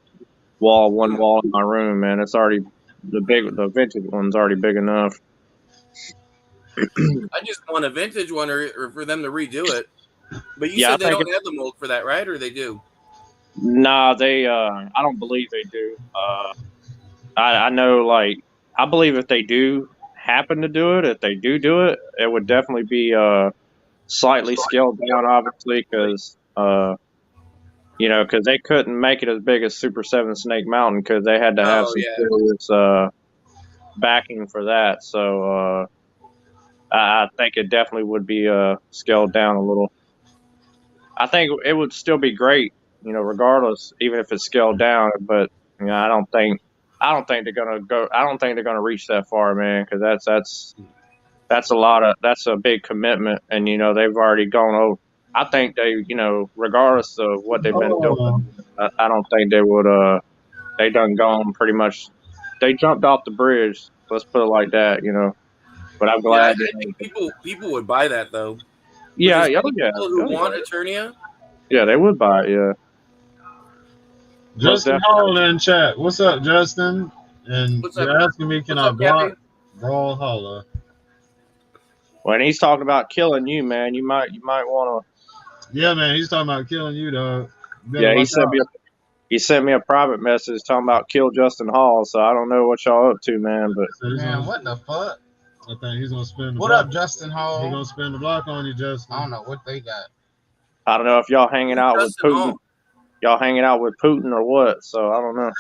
one wall in my room, man. It's already the vintage one's already big enough. I just want a vintage one, or for them to redo it. But you said they don't have the mold for that, right? Or they do? Nah, I don't believe they do. I know, like, I believe if they do happen to do it, if they do it, it would definitely be slightly scaled down, obviously, because because they couldn't make it as big as Super 7 Snake Mountain because they had to have some serious backing for that. So I think it definitely would be scaled down a little. I think it would still be great, regardless, even if it's scaled down. But I don't think they're gonna go. I don't think they're gonna reach that far, man. Because that's a big commitment, and they've already gone over. I think they, regardless of what they've been doing, I don't think they would. They done gone pretty much. They jumped off the bridge. Let's put it like that, But I'm glad. Yeah, I think people would buy that though. Yeah, people who want Eternia. Yeah, they would buy it. Yeah. Justin Hall in chat. What's up, Justin? And you're asking me, can I block Brawl Holla? When he's talking about killing you, man, you might want to. Yeah, man, he's talking about killing you, dog. Yeah, he sent me a private message talking about kill Justin Hall. So I don't know what y'all up to, man. But man, what the fuck? I think he's gonna spin the block. What up, Justin Hall? He's gonna spin the block on you, Justin. I don't know what they got. I don't know if y'all hanging out with Putin. Y'all hanging out with Putin or what? So I don't know.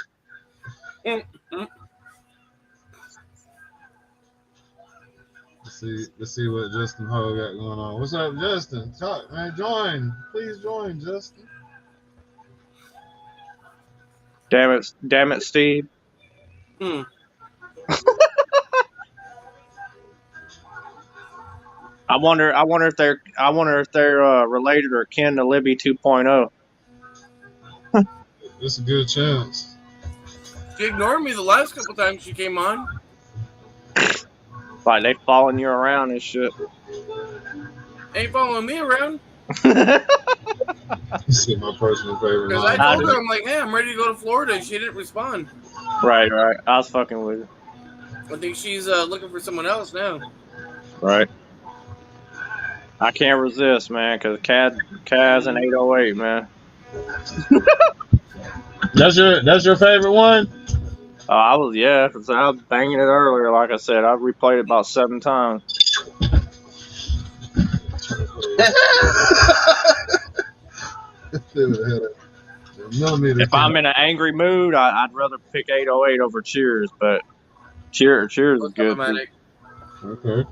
Let's see what Justin Hall got going on. What's up, Justin? Talk, man. Please join, Justin. Damn it, Steve. I wonder if they're related or kin to Libby 2.0. It's a good chance. She ignored me the last couple times she came on. Like they following you around and shit. Ain't following me around. This is my personal favorite. Because I told her, I'm like, hey, I'm ready to go to Florida, and she didn't respond. Right. I was fucking with her. I think she's looking for someone else now. Right. I can't resist, man, because Kaz and 808, man. That's your favorite one? I was banging it earlier. Like I said, I've replayed it about 7 times. If I'm in an angry mood, I'd rather pick 808 over Cheers, but Cheers is good. Okay.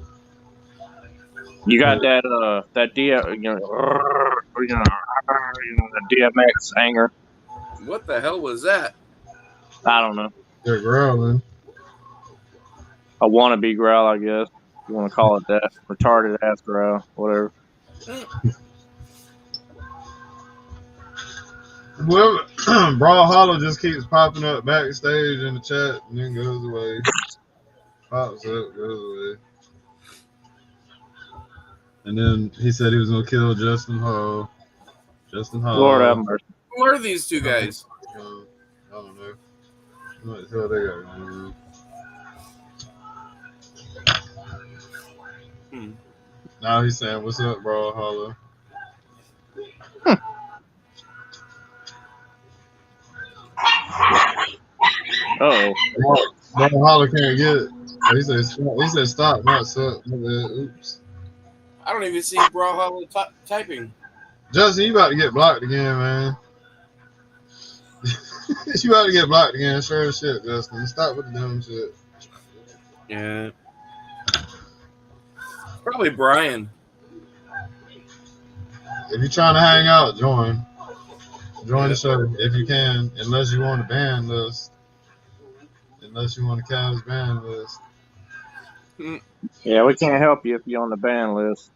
You got that the DMX anger. What the hell was that? I don't know. They're growling. A wannabe growl, I guess. You want to call it that. Retarded ass growl, whatever. Well, Brawlhalla just keeps popping up backstage in the chat and then goes away. Pops up, goes away. And then he said he was going to kill Justin Hall. Lord have mercy. Who are these two guys? I don't know. What the hell they got going on? Now he's saying, what's up, Brawlhalla? Oh. Brawlhalla can't get it. He said stop, not suck. Oops. I don't even see Brawlhalla typing. Justin, you about to get blocked again, man. You about to get blocked again. Sure as shit, Justin. Stop with the dumb shit. Yeah. Probably Brian. If you're trying to hang out, join. Join the show if you can, unless you want a ban list. Unless you want a Cavs ban list. Yeah, we can't help you if you're on the ban list.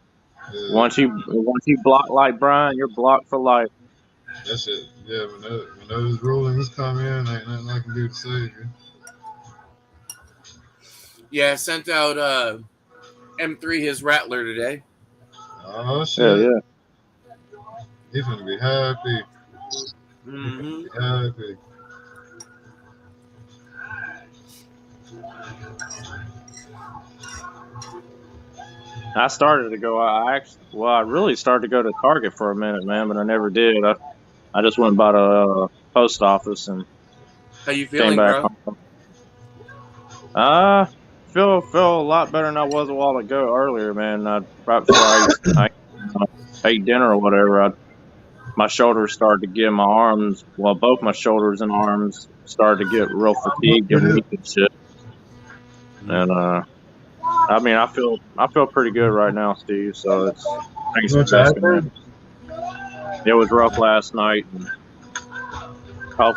Yeah. Once you block like Brian, you're blocked for life. That shit, yeah. When those rulings come in, ain't nothing I can do to save you. Yeah, I sent out M3 his Rattler today. Oh shit! Yeah. He's gonna be happy. Mm-hmm. Happy. I started to go. I really started to go to Target for a minute, man, but I never did. I just went by the post office and how you feeling, came back bro? home. Feel a lot better than I was a while ago earlier, man. Right before I ate dinner or whatever, my shoulders started to get my arms. Well, both my shoulders and arms started to get real fatigued and weak and shit. And I mean, I feel pretty good right now, Steve. So thanks for asking, man. It was rough last night, and I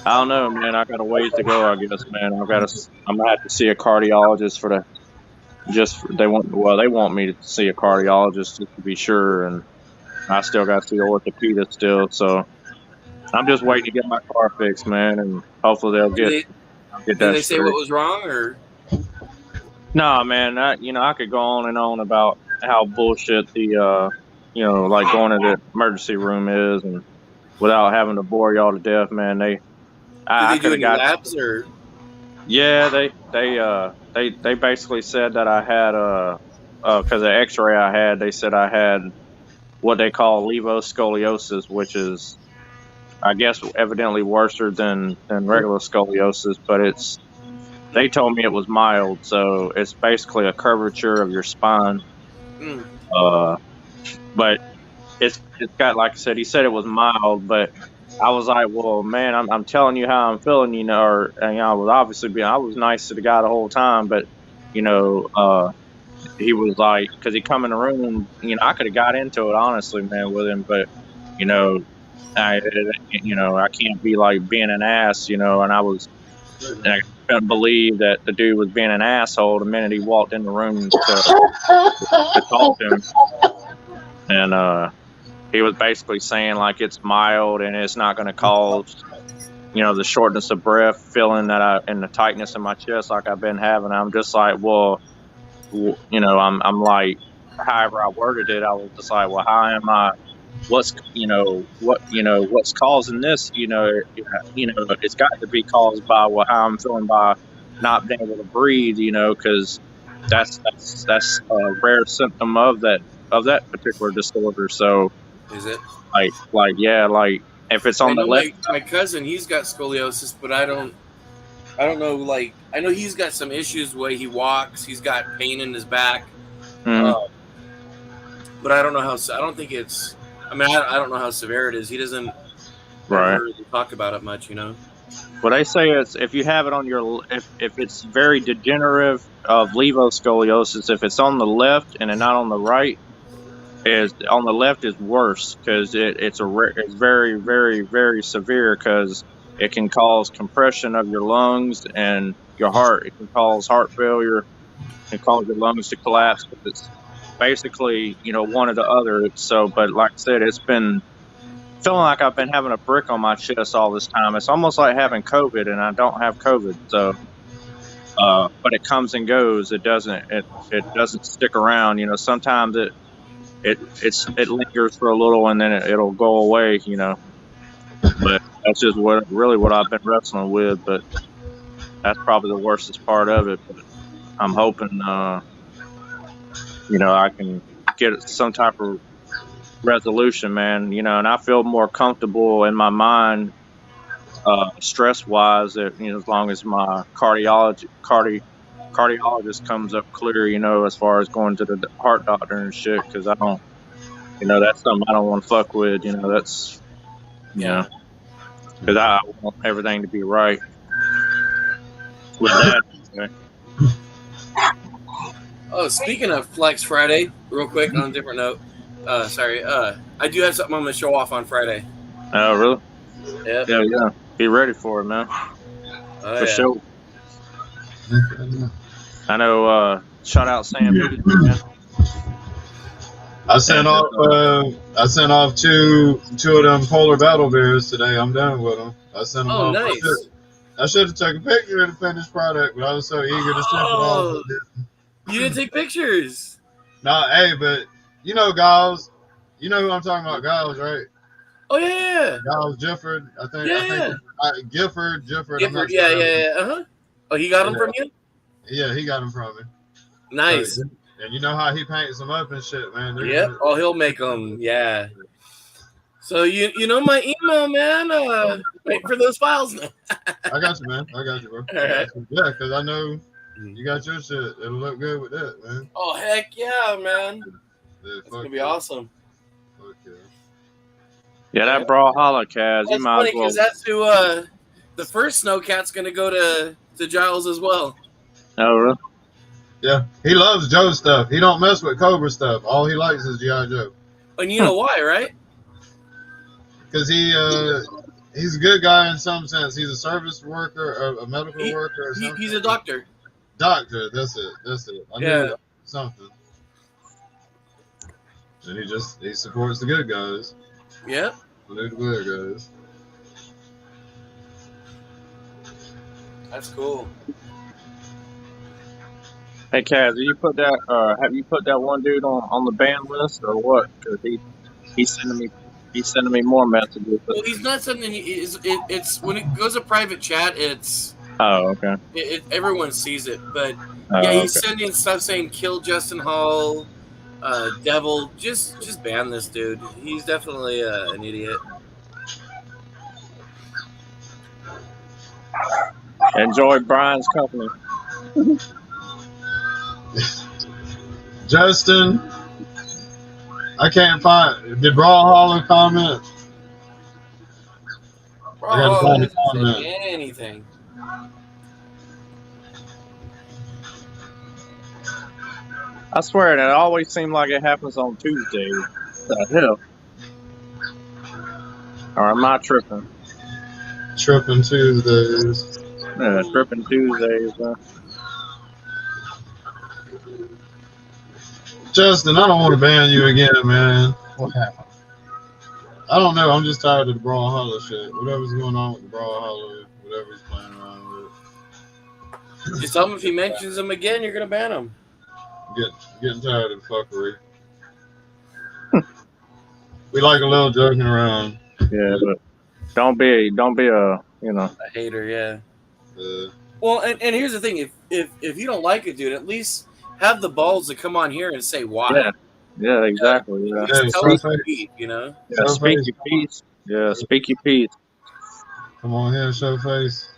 don't know, man. I got a ways to go, I guess, man. I'm gonna have to see a cardiologist they want me to see a cardiologist just to be sure, and I still got to see an orthopedist still. So I'm just waiting to get my car fixed, man, and hopefully they'll get that. Did they say what was wrong, or? No, man. I could go on and on about how bullshit the like going to the emergency room is, and without having to bore y'all to death, man. Did they do any labs or? Yeah, they basically said that I had because the X-ray I had, they said I had what they call levoscoliosis, which is, I guess, evidently worse than regular scoliosis, but they told me it was mild, so it's basically a curvature of your spine. But it's got, like I said, he said it was mild, but I was like, well, man, I'm telling you how I'm feeling, I was nice to the guy the whole time, but, he was like, because he come in the room, I could have got into it, honestly, man, with him, but, I can't be like being an ass, and I couldn't believe that the dude was being an asshole the minute he walked in the room to talk to him. And he was basically saying like it's mild and it's not going to cause the shortness of breath, feeling that and the tightness in my chest like I've been having. I'm just like, well, I'm like, however I worded it, I was just like, well, how am I? What's what's causing this? It's got to be caused by how I'm feeling by not being able to breathe. Because that's a rare symptom of that particular disorder. So is it like if it's on the left? My cousin, he's got scoliosis, but I don't know. Like, I know he's got some issues the way he walks. He's got pain in his back, but I don't know how. I don't think it's. I mean, I don't know how severe it is. He doesn't really talk about it much, Well, they say it's if you have it on your if it's very degenerative of levoscoliosis, if it's on the left and not on the right, is on the left is worse because it's very, very, very severe because it can cause compression of your lungs and your heart. It can cause heart failure. It can cause your lungs to collapse. It's basically, one or the other. But like I said, it's been feeling like I've been having a brick on my chest all this time. It's almost like having COVID, and I don't have COVID. So, but it comes and goes. It doesn't stick around. Sometimes it lingers for a little and then it'll go away. But that's just what I've been wrestling with. But that's probably the worstest part of it. But I'm hoping, I can get some type of resolution, man. And I feel more comfortable in my mind, stress wise, that as long as my cardiologist comes up clear, as far as going to the heart doctor and shit, because I don't, that's something I don't want to fuck with. That's because I want everything to be right with that. Okay. Oh, speaking of Flex Friday, real quick on a different note. Sorry. I do have something I'm going to show off on Friday. Oh, really? Yeah. Yeah. Be ready for it, man. For sure. I know. Shout out Sam. Man. I sent off two of them polar battle bears today. I'm done with them. I sent them off. Nice. I should have taken a picture of the finished product, but I was so eager to ship it off. You didn't take pictures. Hey, but Giles. You know who I'm talking about, Giles, right? Oh yeah. Giles Gifford, I think. Yeah. Gifford. Gifford, yeah. Oh, he got them from you? Yeah, he got them from me. Nice. And you know how he paints them up and shit, man. Yep. Oh, he'll make them. Yeah. So you know my email, man. Wait for those files now. I got you, man. I got you, bro. All right. Yeah, because I know you got your shit. It'll look good with that, man. Oh heck yeah, man. Yeah, it's gonna be awesome. Okay. Yeah, that Brawlhalla, Kaz. That's you might funny as well. because that's who the first Snowcat's gonna go to Giles as well. Oh really? Yeah, he loves Joe stuff. He don't mess with Cobra stuff. All he likes is G.I. Joe. And you know why, right? Because he's a good guy in some sense. He's a service worker, a medical worker. Or he's a doctor. Doctor, that's it. I knew something. And he supports the good guys. Yeah. The good guys. That's cool. Hey Kaz, have you put that one dude on the ban list or what? Because he's sending me more messages. Well, he's not sending. It's when it goes to private chat. It's okay. Everyone sees it, but he's sending stuff saying kill Justin Hall, Devil. Just ban this dude. He's definitely an idiot. Enjoy Brian's company. Justin, I can't find. Did Brawlhalla comment? Brawlhalla didn't say anything. I swear, it always seems like it happens on Tuesdays. What the hell? Or am I tripping? Tripping Tuesdays. Yeah, tripping Tuesdays. Justin, I don't want to ban you again, man. What happened? I don't know. I'm just tired of the Brawlhalla shit. Whatever's going on with the Brawlhalla, whatever he's playing around with. Just tell him if he mentions him again, you're gonna ban him. Getting tired of the fuckery. We like a little joking around. Yeah, but don't be a a hater. Yeah. Well, and here's the thing: if you don't like it, dude, at least have the balls to come on here and say why. Yeah, exactly. Yeah. Tell us your beef, you know. Yeah, speak your piece. Yeah, speak your piece. Come on here, show face.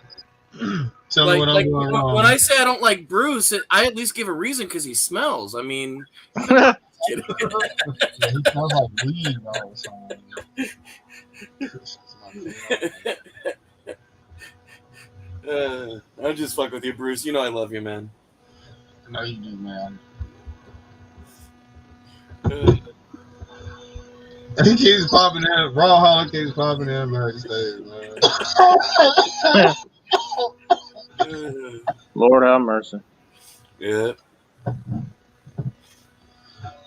Tell me what I'm doing wrong. When I say I don't like Bruce, I at least give a reason because he smells. I mean, he smells like weed all the time. I'm just fucking with you, Bruce. You know I love you, man. No, you do, man. He keeps popping in. Brawlhalla keeps popping in backstage, man. Lord have mercy. Yeah.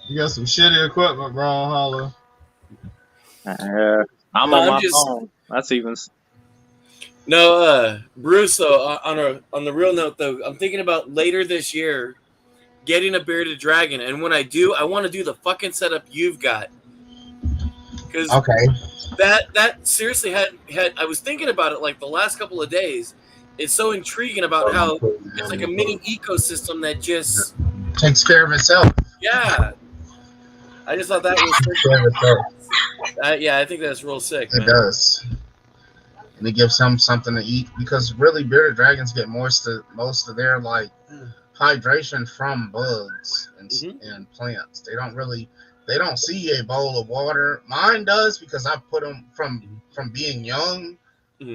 You got some shitty equipment, Brawlhalla. I'm on my phone. That's even. No, Bruce. Though, on the real note, though, I'm thinking about later this year getting a bearded dragon, and when I do, I want to do the fucking setup you've got. Because that seriously had I was thinking about it like the last couple of days. It's so intriguing about how it's like a mini ecosystem that just takes care of itself. Yeah, I just thought that was yeah, I think that's real sick. It does, and it gives them something to eat because really bearded dragons get most of their like hydration from bugs and plants. They don't see a bowl of water. Mine does because I put them from being young.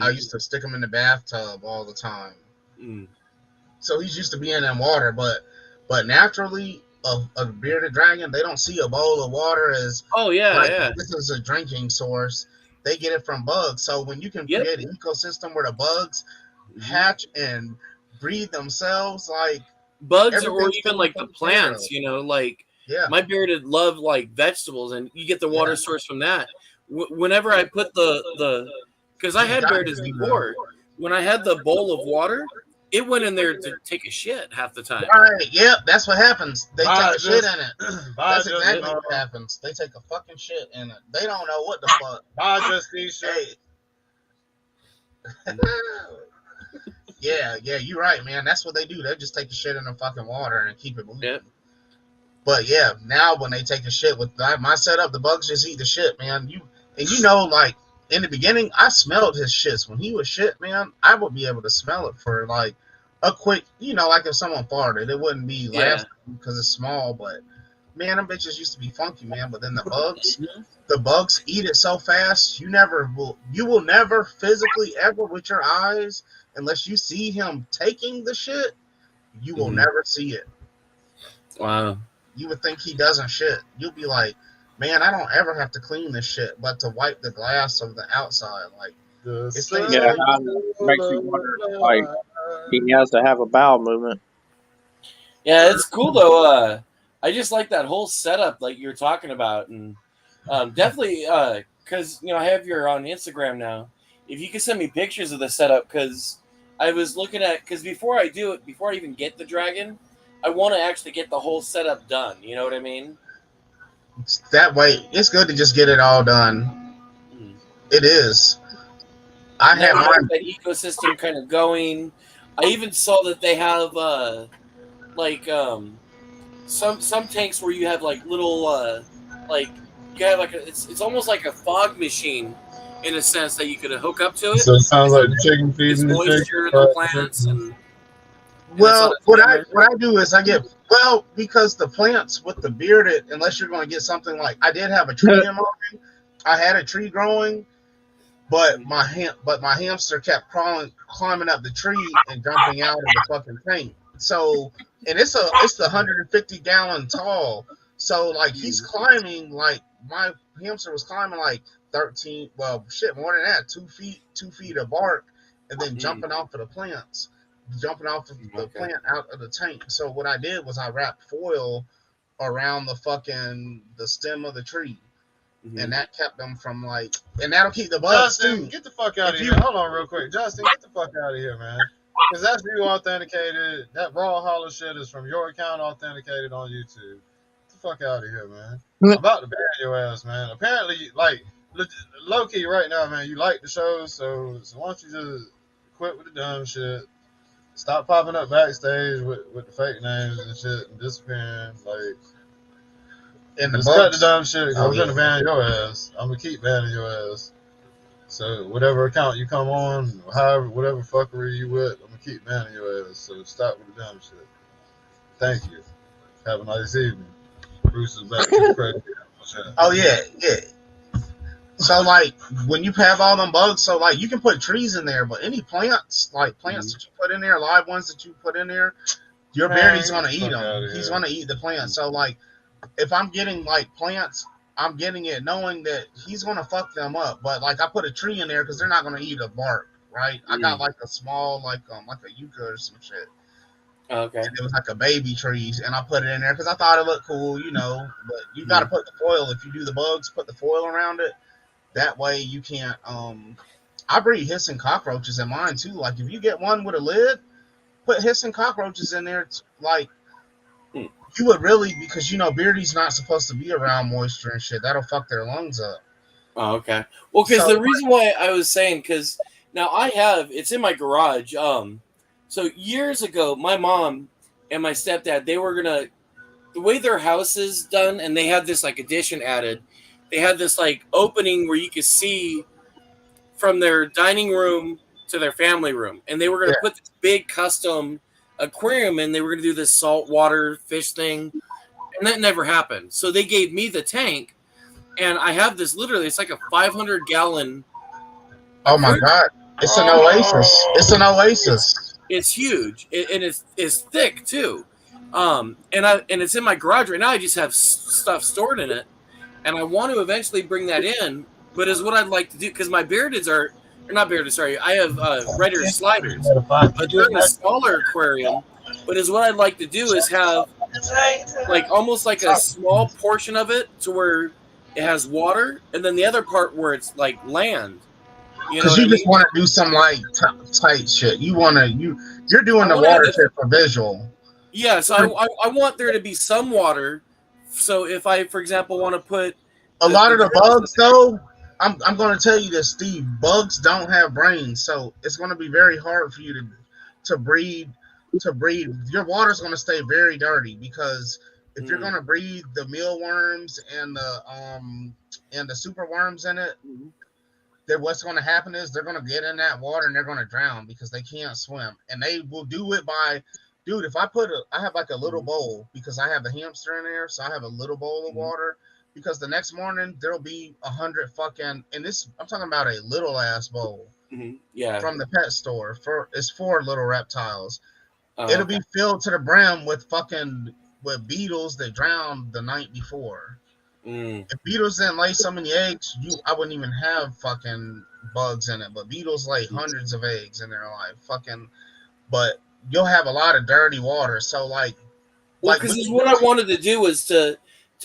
I used to stick him in the bathtub all the time. So he's used to being in water, but naturally, a bearded dragon, they don't see a bowl of water as this is a drinking source. They get it from bugs. So when you can create an ecosystem where the bugs hatch and breed themselves, like bugs or even like the plants, you know, like my bearded love like vegetables, and you get the water source from that. Whenever I put the because I had beardeds before, when I had the bowl of water, it went in there to take a shit half the time. Right, yep, that's what happens. They take a shit in it. That's exactly what happens. They take a fucking shit in it. They don't know what the fuck. I just need shit. Yeah, you're right, man. That's what they do. They just take a shit in the fucking water and keep it moving. Yep. But yeah, now when they take a shit with my setup, the bugs just eat the shit, man. Like in the beginning, I smelled his shits. When he was shit, man, I would be able to smell it for like a quick, like if someone farted, it wouldn't be lasting because it's small, but man, them bitches used to be funky, man. But then the bugs eat it so fast, you will never physically ever with your eyes, unless you see him taking the shit, you will never see it. Wow. You would think he doesn't shit. You'll be like, man, I don't ever have to clean this shit, but to wipe the glass of the outside, like makes you wonder, like he has to have a bowel movement. Yeah, it's cool though. I just like that whole setup, like you're talking about, and definitely because I have your on Instagram now. If you could send me pictures of the setup, because I was looking at before I even get the dragon, I want to actually get the whole setup done. You know what I mean? That way, it's good to just get it all done. It is. I have that ecosystem kind of going. I even saw that they have some tanks where you have like little you have like it's almost like a fog machine in a sense that you could hook up to it. So it sounds like chicken feeding the moisture in the plants and. Well, what I do is because the plants with the bearded, unless you're going to get something like I did have a tree in mine. I had a tree growing, but my hamster kept climbing up the tree and jumping out of the fucking tank. So, and it's the 150 gallon tall. So like he's climbing, like my hamster was climbing like 13, more than that, 2 feet of bark, and then jumping off of the plants. Jumping off of the plant out of the tank. So what I did was I wrapped foil around the stem of the tree, and that kept them from like, and that'll keep the bugs Justin, too. get the fuck out of here. Hold on real quick. Justin, get the fuck out of here, man. Because that's you authenticated. That raw hollow shit is from your account authenticated on YouTube. Get the fuck out of here, man. I'm about to ban your ass, man. Apparently, like, low key right now, man, you like the show, so why don't you just quit with the dumb shit? Stop popping up backstage with the fake names and shit and disappearing. Like, and just cut the dumb shit. I'm gonna ban your ass. I'm gonna keep banning your ass. So whatever account you come on, however, whatever fuckery you with, I'm gonna keep banning your ass. So stop with the dumb shit. Thank you. Have a nice evening. Bruce is back to the credit. Oh yeah. So like when you have all them bugs, so like you can put trees in there, but any plants, like plants that you put in there, live ones that you put in there, your beardy's gonna eat them. He's gonna eat the plants. So like if I'm getting like plants, I'm getting it knowing that he's gonna fuck them up. But like I put a tree in there because they're not gonna eat a bark, right? I got like a small like a yucca or some shit. Okay. And it was like a baby tree, and I put it in there because I thought it looked cool, you know. But you got to put the foil if you do the bugs. Put the foil around it. That way you can't. I breed hissing cockroaches in mine too. Like if you get one with a lid, put hissing cockroaches in there. Like you would really, because you know beardy's not supposed to be around moisture and shit. That'll fuck their lungs up. Oh, okay. Well, because the reason why I was saying, because now it's in my garage. So years ago, my mom and my stepdad, they were gonna, the way their house is done, and they had this like addition added. They had this like opening where you could see from their dining room to their family room, and they were gonna put this big custom aquarium in. They were gonna do this saltwater fish thing, and that never happened. So they gave me the tank, and I have this literally. It's like a 500-gallon. Oh my god! It's an oasis. It's an oasis. It's huge, and it's thick too, and it's in my garage right now. I just have stuff stored in it, and I want to eventually bring that in. But is what I'd like to do because my beardeds are not bearded. Sorry, I have red ear sliders, but they're in a smaller aquarium. But is what I'd like to do is have like almost like a small portion of it to where it has water, and then the other part where it's like land. Because you just want to do some like tight shit. You're doing the water shit for visual. Yeah, so I want there to be some water. So if I, for example, want to put a lot of the bugs, though, I'm going to tell you this, Steve. Bugs don't have brains, so it's going to be very hard for you to breed. Your water's going to stay very dirty because if you're going to breed the mealworms and the super worms in it. What's going to happen is they're going to get in that water and they're going to drown because they can't swim. And they will do it by, dude, if I have like a little bowl because I have the hamster in there. So I have a little bowl of water because the next morning there'll be 100 fucking, and I'm talking about a little ass bowl from the pet store it's for little reptiles. It'll be filled to the brim with beetles that drowned the night before. If beetles didn't lay so many eggs, I wouldn't even have fucking bugs in it. But beetles lay hundreds of eggs in their life. But you'll have a lot of dirty water. So because what I wanted to do was to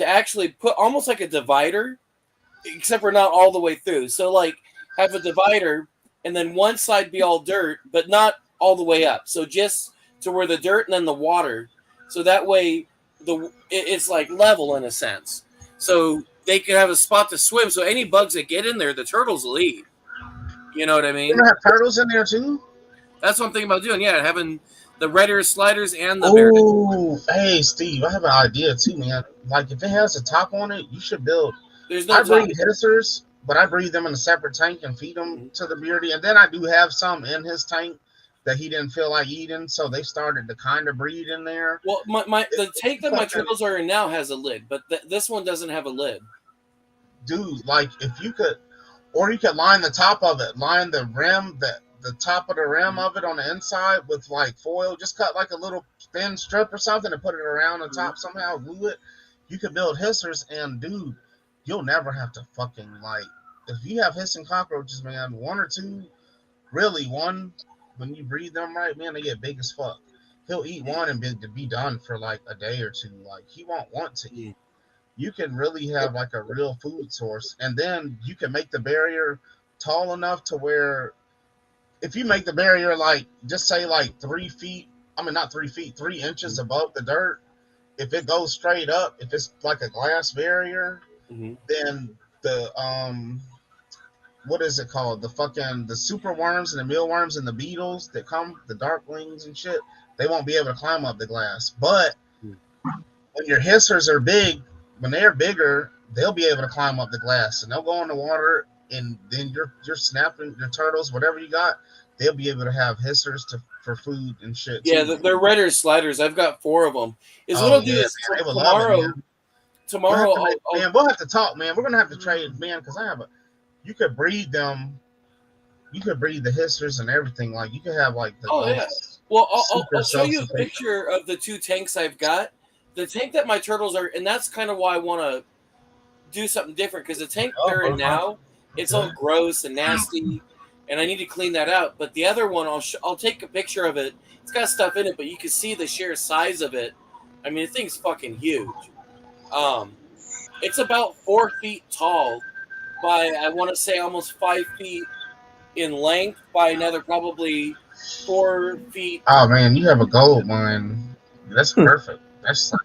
actually put almost like a divider, except for not all the way through. So like have a divider, and then one side be all dirt, but not all the way up. So just to where the dirt and then the water. So that way it's like level in a sense. So they can have a spot to swim. So any bugs that get in there, the turtles will eat. You know what I mean? You're gonna have turtles in there too? That's what I'm thinking about doing. Yeah, having the red ear sliders and the bearded. Oh, hey Steve, I have an idea too, man. Like if it has a top on it, you should build. I breed hissers, but I breed them in a separate tank and feed them to the beardy. And then I do have some in his tank that he didn't feel like eating, so they started to kind of breed in there. Well, the tank that my turtles are in now has a lid, but this one doesn't have a lid. Dude, like if you could, or you could line the top of it, line the rim, the top of the rim of it on the inside with like foil. Just cut like a little thin strip or something and put it around the top somehow, glue it. You could build hissers, and dude, you'll never have to fucking like. If you have hissing cockroaches, man, one or two, really one. When you breed them right, man, they get big as fuck. He'll eat one and be done for like a day or two. Like he won't want to eat. you can really have like a real food source. And then you can make the barrier tall enough to where if you make the barrier like just say like 3 feet, I mean not 3 feet, 3 inches above the dirt, if it goes straight up, if it's like a glass barrier, then the what is it called? The super worms and the mealworms and the beetles that come, the darklings and shit, they won't be able to climb up the glass. But when your hissers are big, when they're bigger, they'll be able to climb up the glass and they'll go in the water, and then you're snapping your turtles, whatever you got, they'll be able to have hissers for food and shit. Yeah, they're redder sliders. I've got 4 of them. Is what I'll do is tomorrow. Man, we'll have to talk, man. We're gonna have to trade, man, because you could breed them. You could breed the hissers and everything. Like you could have like the. Oh yeah. Well, I'll show you a picture of the 2 tanks I've got. The tank that my turtles are, and that's kind of why I want to do something different, because the tank they're in now, it's all gross and nasty, and I need to clean that out. But the other one, I'll take a picture of it. It's got stuff in it, but you can see the sheer size of it. I mean, the thing's fucking huge. It's about 4 feet tall by, I want to say, almost 5 feet in length by another probably 4 feet. Oh man, you have a gold mine. That's perfect. That's like,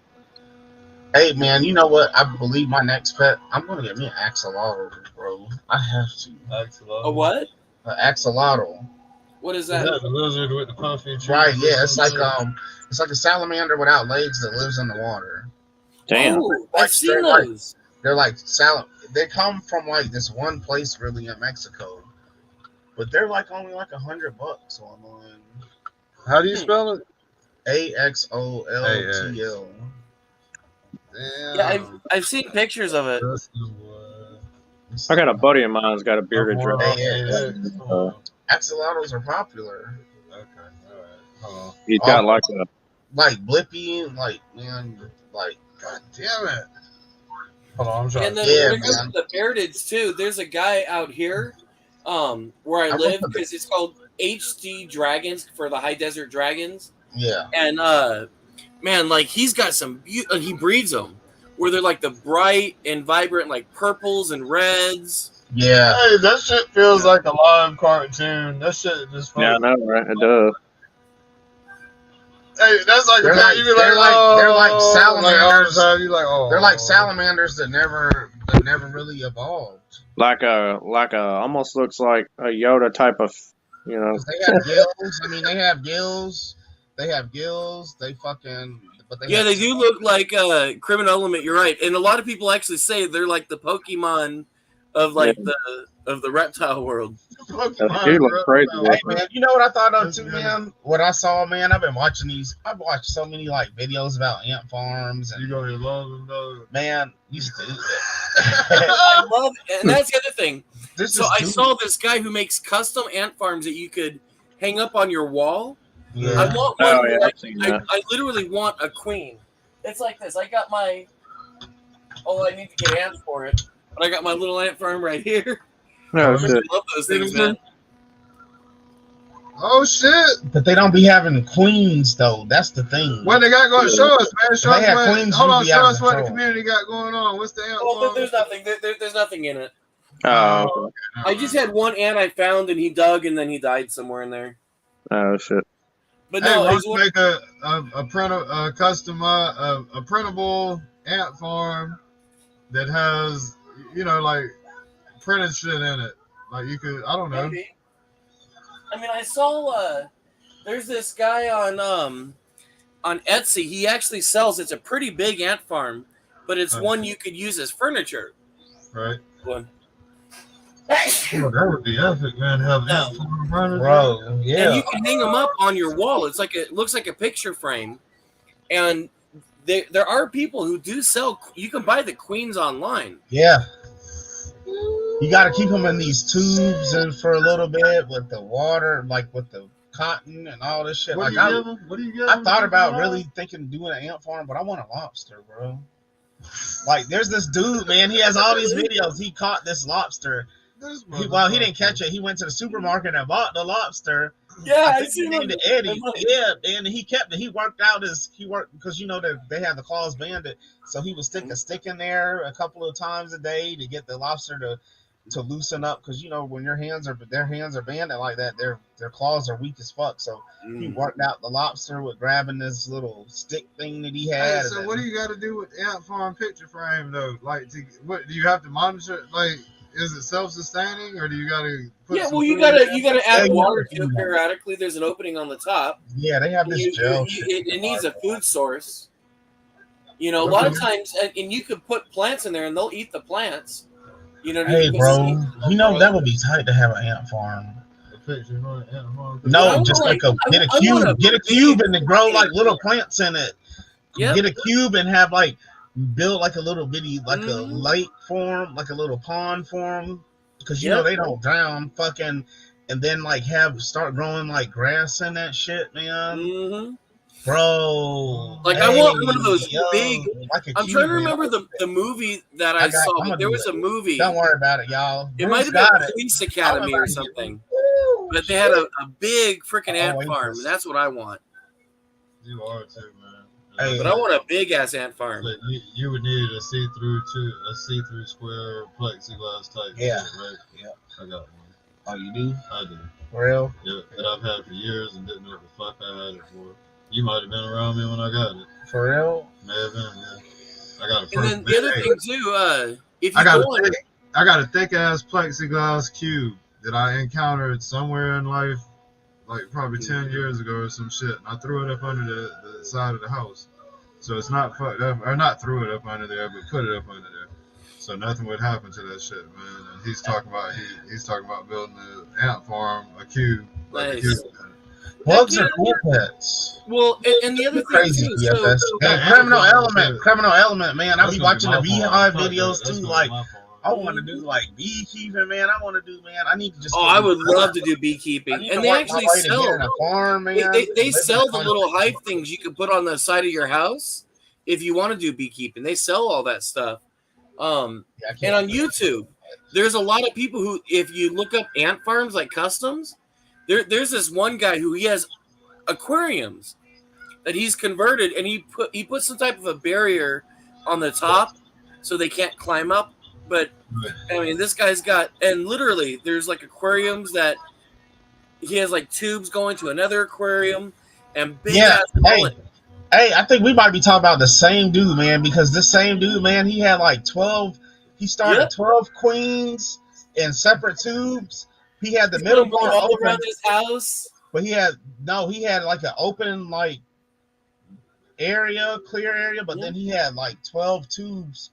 hey man, you know what? I believe my next pet, I'm gonna get me an axolotl, bro. I have to. Axolotl. A what? An axolotl. What is that? The lizard with the puffy. Right, yeah. It's like a salamander without legs that lives in the water. Damn. Oh, I've seen those. They're like they come from like this one place really in Mexico. But they're like only like $100 online. How do you spell it? AXOLTL. Yeah, I've seen pictures of it. I got a buddy of mine's got a bearded dragon. Axolotls are popular. Okay, all right. He's got like Blippi, like man, like god damn it. Hold on, I'm trying. And then when it comes to the beardeds too, there's a guy out here, where I live, because it's called HD Dragons for the high desert dragons. Yeah. And man, like he's got some. He breeds them where they're like the bright and vibrant, like purples and reds. Yeah. Hey, that shit feels like a live cartoon. That shit is just funny. Yeah, I know, right? It does. Hey, that's like they're like salamanders. They're like salamanders that never really evolved. Like a almost looks like a Yoda type of, you know. They have gills. I mean, they have gills. They fucking. But they do look like Criminal Element. You're right, and a lot of people actually say they're like the Pokemon of like the reptile world. He looks crazy. Hey man, you know what I thought of too, man? What I saw, man, I've watched so many like videos about ant farms, and you gonna love them though. Man, you stupid. I love it. And that's the other thing. I saw this guy who makes custom ant farms that you could hang up on your wall. Yeah. I want one. I literally want a queen. It's like this. I got my. Oh, I need to get ants for it. But I got my little ant farm right here. Oh, I really love those things, man. Oh shit! But they don't be having queens though. That's the thing. What they got going? Show us, man. Show us what the control. community got going on. What's the ant farm? There's nothing. There's nothing in it. Oh. Okay. I just had one ant I found, and he dug, and then he died somewhere in there. Oh shit! But no, let's make a printable ant farm that has, you know, like printed shit in it. Like you could, I don't know. Maybe. I mean, I saw there's this guy on Etsy. He actually sells. It's a pretty big ant farm, but it's one you could use as furniture. Right. One. That would be epic, man. Have ant farm furniture, bro. Yeah. And you can hang them up on your wall. It looks like a picture frame, and there are people who do sell. You can buy the queens online. Yeah. You got to keep them in these tubes and for a little bit with the water, like with the cotton and all this shit. What like do you get? I thought about really thinking doing an ant farm, but I want a lobster, bro. Like there's this dude, man. He has all these videos. He caught this lobster. He didn't catch it. He went to the supermarket and bought the lobster, Yeah, I think he named it Eddie. Yeah, and he kept it. He worked because you know that they have the claws banded, so he would stick a stick in there a couple of times a day to get the lobster to loosen up, because you know when their hands are banded like that, their claws are weak as fuck. So he worked out the lobster with grabbing this little stick thing that he had. Hey, so what do you got to do with ant farm picture frame though? Like, what do you have to monitor? Like, is it self-sustaining, or do you got to? You gotta add water to it periodically. There's an opening on the top. Yeah, they have this gel. It needs a food source. You know, a lot of times, and you could put plants in there, and they'll eat the plants. You know, hey, bro, you know that would be tight to have an ant farm. No, just like get a cube and then grow like little plants in it. Yep. Get a cube and have like build like a little bitty like a lake form, like a little pond form, because you know they don't drown. Fucking, and then like start growing like grass in that shit, man. Bro, like I want one of those big. Like I'm trying to remember the movie that I saw. But there was a movie. Don't worry about it, y'all. It might have been Police Academy or something. But they had a big freaking ant farm, and that's what I want. You are too, man. Hey, but I want a big ass ant farm. But you would need a see-through square plexiglass type. Yeah, shit, right? Yeah. I got one. Oh, you do? I do. For real? Yeah, that I've had for years and didn't know what the fuck I had it for. You might have been around me when I got it. For real? May have been, yeah. I got a. And then the other thing too, if you I got a thick ass plexiglass cube that I encountered somewhere in life, like probably 10 years ago or some shit. And I threw it up under the side of the house. So it's not fucked up, or not threw it up under there, but put it up under there. So nothing would happen to that shit, man. And he's talking about building an ant farm, a cube. Like a cube. Bugs are cool pets. Well, and the other thing too, criminal element, man. I be watching the beehive videos too. Like, I want to do like beekeeping, man. I need to just. Oh, I would love to do beekeeping, and they actually sell. A farm, man. They sell the little hive things you can put on the side of your house if you want to do beekeeping. They sell all that stuff. And on YouTube, there's a lot of people who, if you look up ant farms like customs. There's this one guy who he has aquariums that he's converted, and he put some type of a barrier on the top so they can't climb up. But I mean, this guy's got, and literally there's like aquariums that he has like tubes going to another aquarium and big ass. Hey, I think we might be talking about the same dude, man, because this same dude, man, he had like 12. He started 12 queens in separate tubes. He had the middle one all around his house, but he had like an open like clear area, but then he had like 12 tubes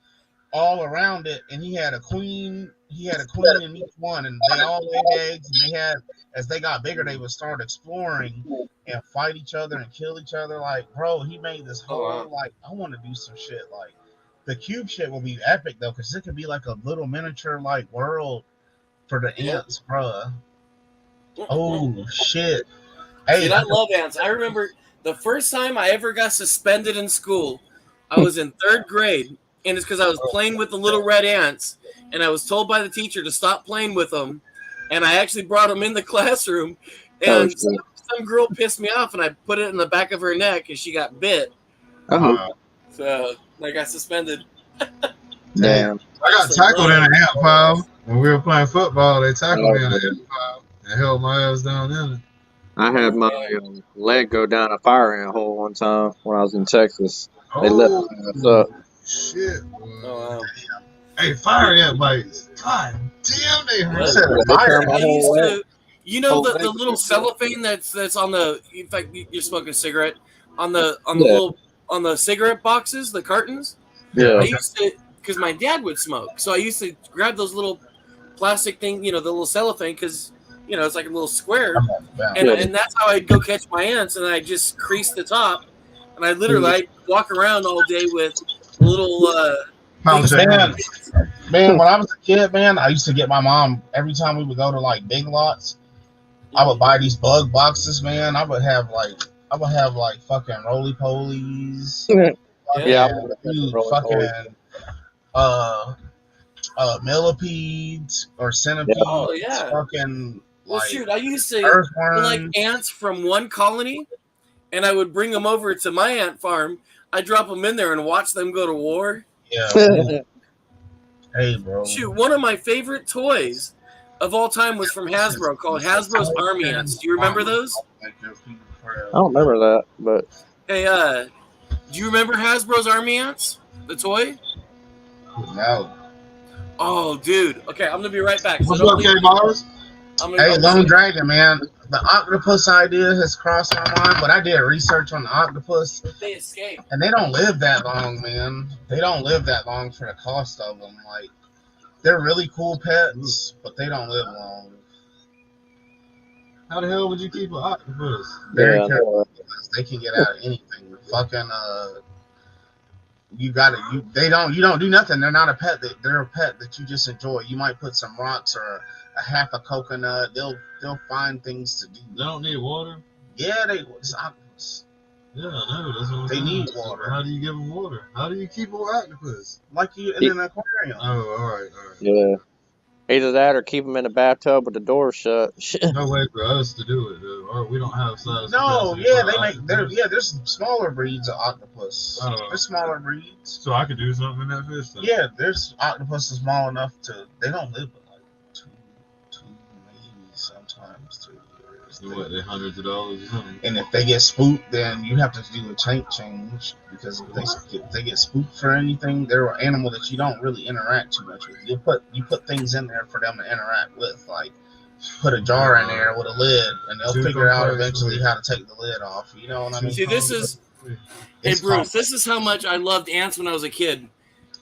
all around it, and he had a queen. He had a queen in each one, and they all laid eggs. And they had, as they got bigger, they would start exploring and fight each other and kill each other. Like, bro, he made this whole like, I want to do some shit. Like, the cube shit will be epic though, because it could be like a little miniature like world for the ants, bruh. Oh shit! Hey, dude, I love ants. I remember the first time I ever got suspended in school. I was in 3rd grade, and it's because I was playing with the little red ants, and I was told by the teacher to stop playing with them, and I actually brought them in the classroom, and some girl pissed me off, and I put it in the back of her neck, and she got bit. So I got suspended. Damn. I got tackled in an ant pile. When we were playing football, they tackled me in an ant pile and held my ass down in it. I had my leg go down a fire ant hole one time when I was in Texas. They left us up. Shit, boy. Oh, wow. Hey, fire ant bites. God damn, they hurt. You know the little cellophane that's on the. In fact, you're smoking a cigarette on the cigarette boxes, the cartons. Yeah. I used to, because my dad would smoke, so I used to grab those little plastic thing, the little cellophane, because it's like a little square, and that's how I'd go catch my ants, and I just crease the top, and I literally I'd walk around all day with a little. Man, when I was a kid, man, I used to get my mom every time we would go to like Big Lots. I would buy these bug boxes, man. I would have like fucking roly polies. Fucking millipedes or centipedes. Oh yeah. Fucking Well, like shoot, I used to collect earthworms. ants from one colony, and I would bring them over to my ant farm. I drop them in there and watch them go to war. Yeah. Hey, bro. Shoot, one of my favorite toys of all time was from Hasbro called Hasbro's Army Ants. Do you remember those? I don't remember that, but Hey, do you remember Hasbro's Army Ants? The toy? No. Oh, dude. Okay, I'm gonna be right back. What's up, K-Bars? Hey, Lone Dragon, man. The octopus idea has crossed my mind, but I did research on the octopus. They escape. And they don't live that long, man. They don't live that long for the cost of them. Like, they're really cool pets, but they don't live long. How the hell would you keep an octopus? Very careful. They can get out of anything. Fucking, you don't do nothing. They're not a pet. They're a pet that you just enjoy. You might put some rocks or a half a coconut. They'll find things to do. They don't need water? Yeah, it's octopus. Yeah, I know. That's what I'm They saying. need water. How do you give them water? How do you keep an octopus? Like you in an aquarium. Oh, all right. yeah. Either that or keep them in a bathtub with the door shut. No way for us to do it, though. Or we don't have size. No, capacity yeah, for they octopus. there's smaller breeds of octopus. There's smaller breeds. So I could do something in that fish then? Yeah, there's octopuses small enough they don't live but like two, maybe sometimes 2 years. What, they're hundreds of dollars or something? And if they get spooked, then you have to do a tank change because if they get spooked for anything, they're an animal that you don't really interact too much with. You put things in there for them to interact with, like put a jar in there with a lid, and they'll figure out eventually how to take the lid off. You know what I mean? See, this is. Hey, Bruce, this is how much I loved ants when I was a kid.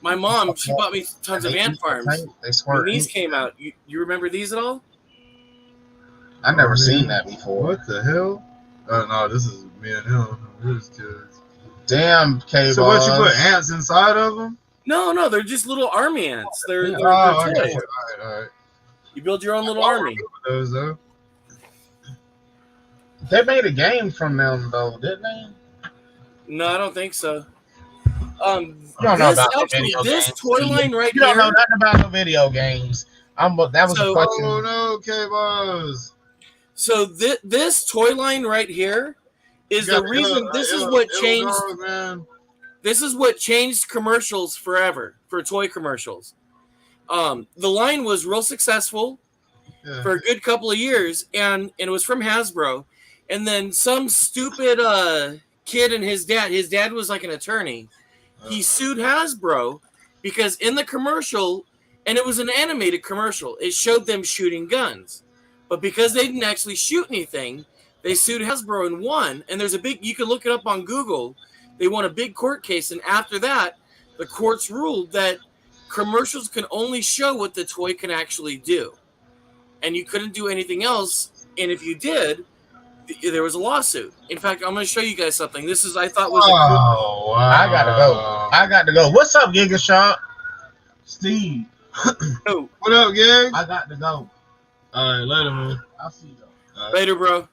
My mom, she bought me tons of ant farms. They squirt. When these came out, you remember these at all? I've never seen that before. What the hell? Oh, no, this is me and him. We're just kids. Damn, K-Bars. So what, you put ants inside of them? No, they're just little army ants. They're Okay. toys. All right. You build your own little army. Those, though. They made a game from them, though, didn't they? No, I don't think so. You don't know about this toy line right You don't here. know nothing about no video games. That was a question. Oh, no, K-Bars. So this toy line right here is the reason. This is what changed. This is what changed commercials forever for toy commercials. The line was real successful for a good couple of years, and it was from Hasbro. And then some stupid kid and his dad was like an attorney. He sued Hasbro because in the commercial, and it was an animated commercial, it showed them shooting guns. But because they didn't actually shoot anything, they sued Hasbro and won. And there's you can look it up on Google. They won a big court case. And after that, the courts ruled that commercials can only show what the toy can actually do. And you couldn't do anything else. And if you did, there was a lawsuit. In fact, I'm going to show you guys something. This is, I thought was wow. I got to go. What's up, Giga Shop? Steve. Oh. What up, gang? I got to go. All right, later, man. I'll see you. Right. Later, bro.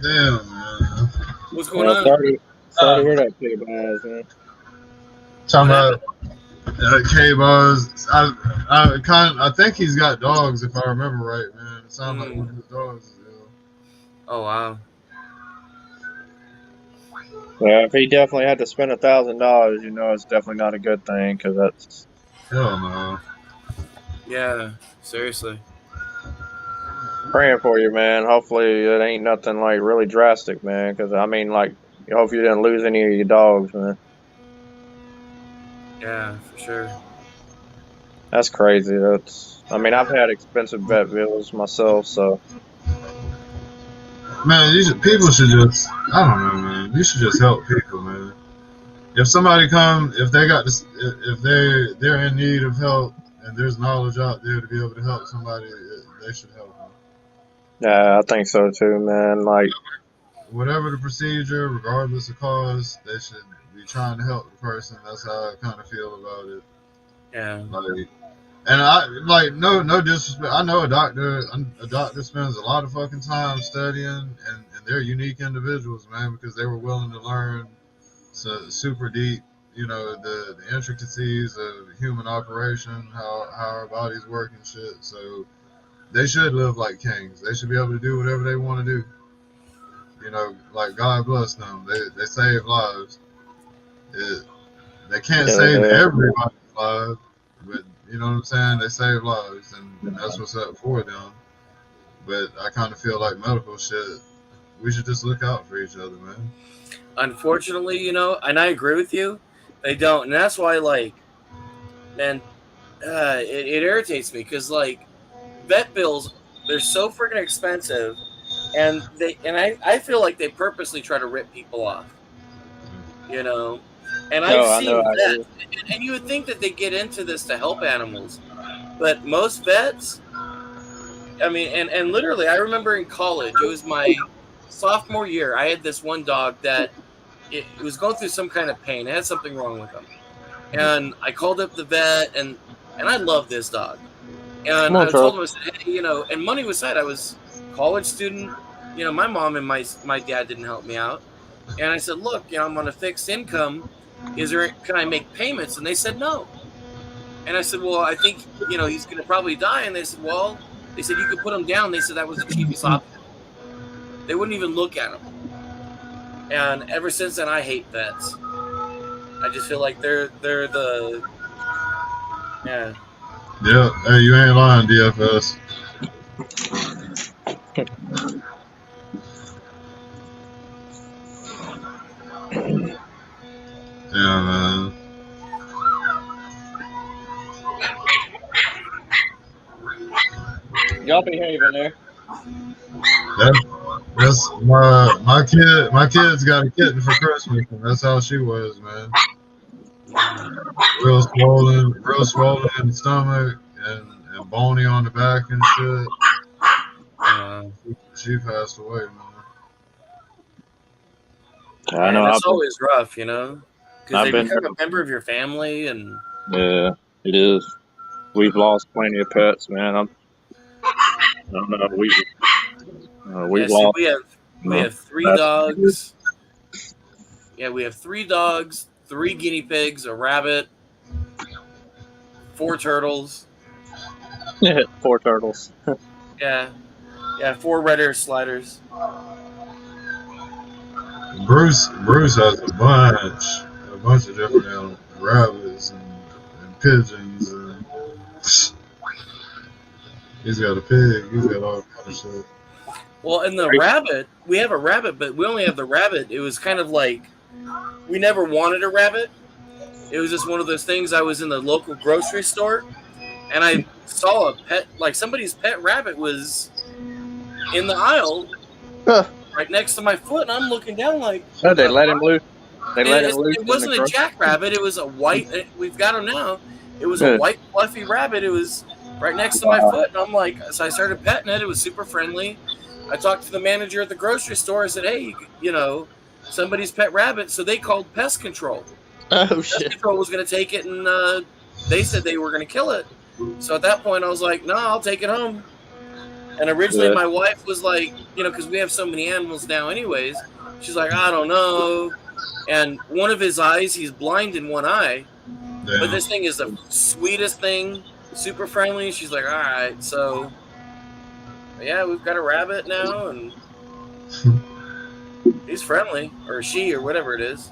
Damn, man. What's going on? Sorry to hear that, K-Bars, man. Talking about K-Bars. I think he's got dogs, if I remember right, man. It sounds like one of his dogs is ill. Oh, wow. Yeah, if he definitely had to spend $1,000, you know, it's definitely not a good thing because that's. Hell no. Yeah, seriously. Praying for you, man. Hopefully it ain't nothing like really drastic, man. Because I mean, like, I hope you didn't lose any of your dogs, man. Yeah, for sure. That's crazy. I mean, I've had expensive vet bills myself, so. Man, people should just, I don't know, man. You should just help people, man. If somebody if they got this, if they're in need of help and there's knowledge out there to be able to help somebody, they should help them. Yeah, I think so too, man. Like, whatever the procedure, regardless of cost, they should be trying to help the person. That's how I kind of feel about it. Yeah. No disrespect. I know a doctor spends a lot of fucking time studying, and they're unique individuals, man, because they were willing to learn super deep, you know, the intricacies of human operation, how our bodies work and shit. So they should live like kings. They should be able to do whatever they want to do. You know, like God bless them. They save lives. They can't save everybody's life, but you know what I'm saying? They save lives, and that's what's up for them. But I kind of feel like medical shit, we should just look out for each other, man. Unfortunately, you know, and I agree with you, they don't. And that's why, like, man, it irritates me because, like, vet bills, they're so freaking expensive. And I feel like they purposely try to rip people off, you know. And I've seen vets, and you would think that they get into this to help animals, but most vets, I mean, and literally, I remember in college, it was my sophomore year, I had this one dog that it was going through some kind of pain. It had something wrong with him, and I called up the vet, and I love this dog, and I told him, I said, hey, you know, and money aside, I was a college student. You know, my mom and my dad didn't help me out. And I said, look, you know, I'm on a fixed income. Can I make payments? And they said, no. And I said, well, I think, you know, he's going to probably die. And they said, well, they said, you could put him down. They said that was the cheapest option. They wouldn't even look at him. And ever since then, I hate vets. I just feel like they're the, yeah. Yeah, hey, you ain't lying, DFS. Yeah, man. Y'all behaving there. That's my kid. My kid's got a kitten for Christmas, and that's how she was, man. Real swollen in the stomach, and bony on the back and shit. She passed away, man. I know. It's always rough, you know, because they become a member of your family, and yeah, it is. We've lost plenty of pets, man. I don't know. We've lost. We have 3 dogs. Yeah, we have 3 dogs, 3 guinea pigs, a rabbit, 4 turtles. Yeah, 4 turtles. Yeah, 4 red air sliders. Bruce has a bunch of different animals, rabbits and pigeons. And he's got a pig. He's got all kind of shit. Well, and the rabbit, we have a rabbit, but we only have the rabbit. It was kind of like we never wanted a rabbit. It was just one of those things. I was in the local grocery store, and I saw a pet, like somebody's pet rabbit was in the aisle. Right next to my foot, and I'm looking down like. Oh, they let him loose. It wasn't a jackrabbit. It was a white. We've got him now. It was a white fluffy rabbit. It was right next to my foot, and I'm like, so I started petting it. It was super friendly. I talked to the manager at the grocery store. I said, hey, you know, somebody's pet rabbit. So they called pest control. Oh shit! Pest control was going to take it, and they said they were going to kill it. So at that point, I was like, no, I'll take it home. And originally, my wife was like, you know, because we have so many animals now anyways, she's like, I don't know. And one of his eyes, he's blind in one eye. Damn. But this thing is the sweetest thing, super friendly. She's like, all right. So, yeah, we've got a rabbit now, and he's friendly. Or she, or whatever it is.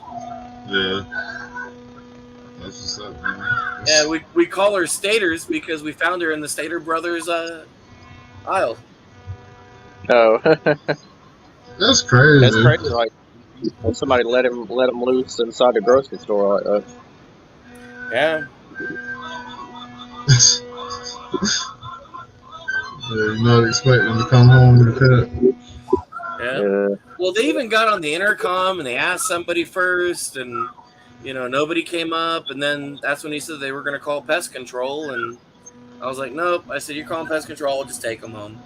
Yeah. That's what's up, man. Yeah, we call her Staters because we found her in the Stater Brothers aisle. Oh, that's crazy. That's crazy. Like when somebody let him loose inside the grocery store like that. Yeah. You're not expecting to come home with a pet. Yeah. Well, they even got on the intercom and they asked somebody first, and you know nobody came up, and then that's when he said they were going to call pest control, and I was like, nope. I said, you're calling pest control. I'll just take them home.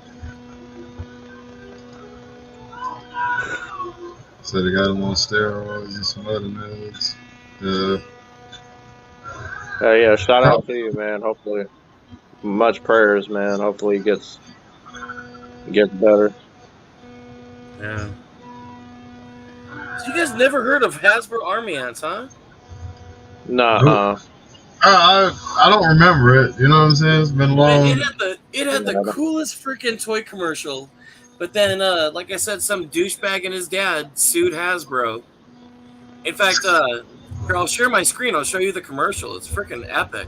So they got him on steroids and some other meds. Yeah, shout out to you, man. Hopefully, much prayers, man. Hopefully he gets better. Yeah. So you guys never heard of Hasbro Army Ants, huh? Nah. I don't remember it. You know what I'm saying? It's been long. Man, it had the coolest freaking toy commercial, but then like I said, some douchebag and his dad sued Hasbro. In fact, here, I'll share my screen. I'll show you the commercial. It's freaking epic.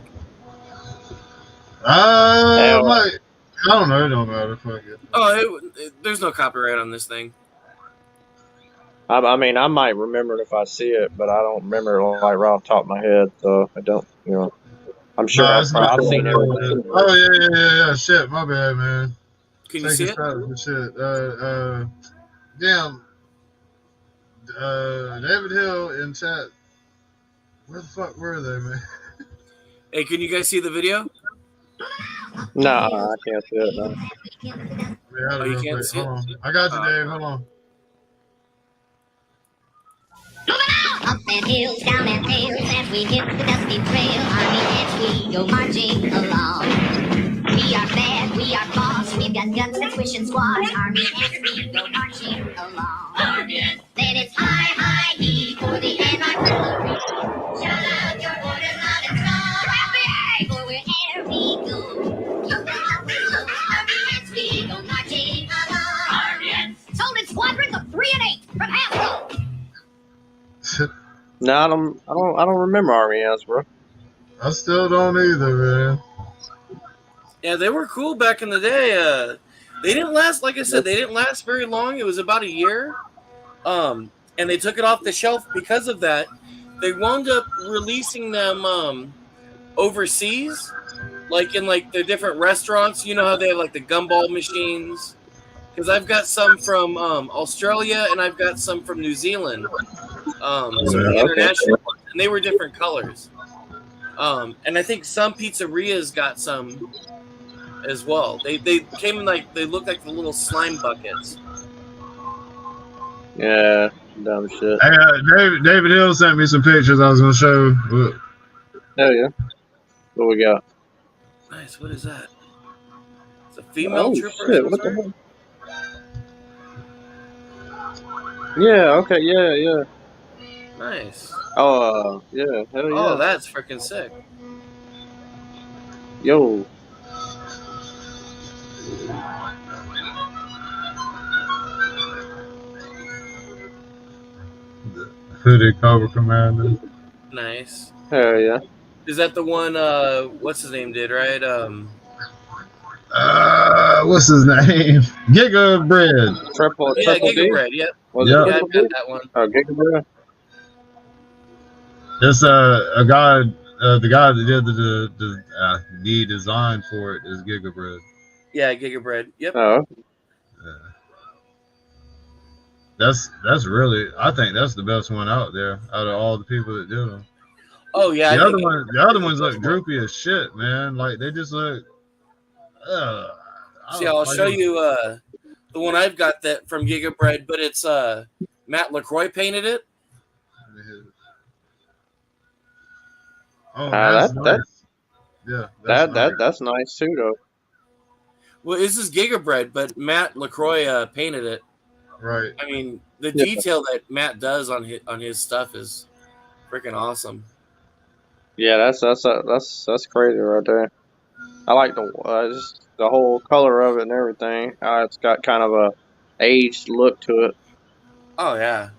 I don't know. It don't matter. Fuck it. Oh, there's no copyright on this thing. I mean, I might remember it if I see it, but I don't remember it like right off the top of my head. So I don't, I'm sure I've seen everything. Oh yeah. Shit, my bad, man. Can you see it? Shit. Damn. David Hill in chat. Where the fuck were they, man? Hey, can you guys see the video? No, I can't see it. No. Yeah, you can't see it? I got you, Dave. Hold on. Up and hills, down and hills, as we hit the dusty trail, army ants we go marching along. We are bad, we are boss, we've got guns and squish squash, army ants we go marching along. Then it's high, high, he for the anti-artillery. Shout out your orders loud and strong. For wherever we go, you know, army ants we go marching along. Army ants. Sold in squadrons of 3 and 8 from Hasbro. No, I don't remember Army Ants, bro. I still don't either, man. Yeah, they were cool back in the day. They didn't last, like I said, they didn't last very long. It was about a year. And they took it off the shelf because of that. They wound up releasing them overseas, like in like the different restaurants. You know how they have like the gumball machines? Because I've got some from Australia and I've got some from New Zealand. International ones, and they were different colors. And I think some pizzerias got some as well. They came in like they looked like the little slime buckets. Yeah, dumb shit. Hey, David Hill sent me some pictures I was gonna show. Look. Hell yeah. What we got? Nice. What is that? It's a female trooper. Shit, what the hell? Yeah. Okay. Yeah. Nice. Oh, yeah. Hell yeah. Oh, that's freaking sick. Yo. Hooded Cobra Commander. Nice. Hell yeah. Is that the one? What's his name did right? What's his name? Giga Bread. Triple Giga D? Bread. Yep. Yep. Yeah, I've got that one. Oh, Giga Bread. It's a guy. The guy that did the design for it is Giga Bread. Yeah, Giga Bread. Yep. Oh. That's really. I think that's the best one out there out of all the people that do them. Oh yeah. The other ones look droopy as shit, man. Like they just look. See, I'll show you the one I've got that from Giga Bread, but it's Matt LaCroix painted it. Oh, that's nice. Yeah, that's nice too, though. Well, this is Giga Bread, but Matt LaCroix painted it. Right. I mean, the detail that Matt does on his stuff is freaking awesome. Yeah, that's crazy right there. I like just the whole color of it and everything. It's got kind of a aged look to it. Oh yeah.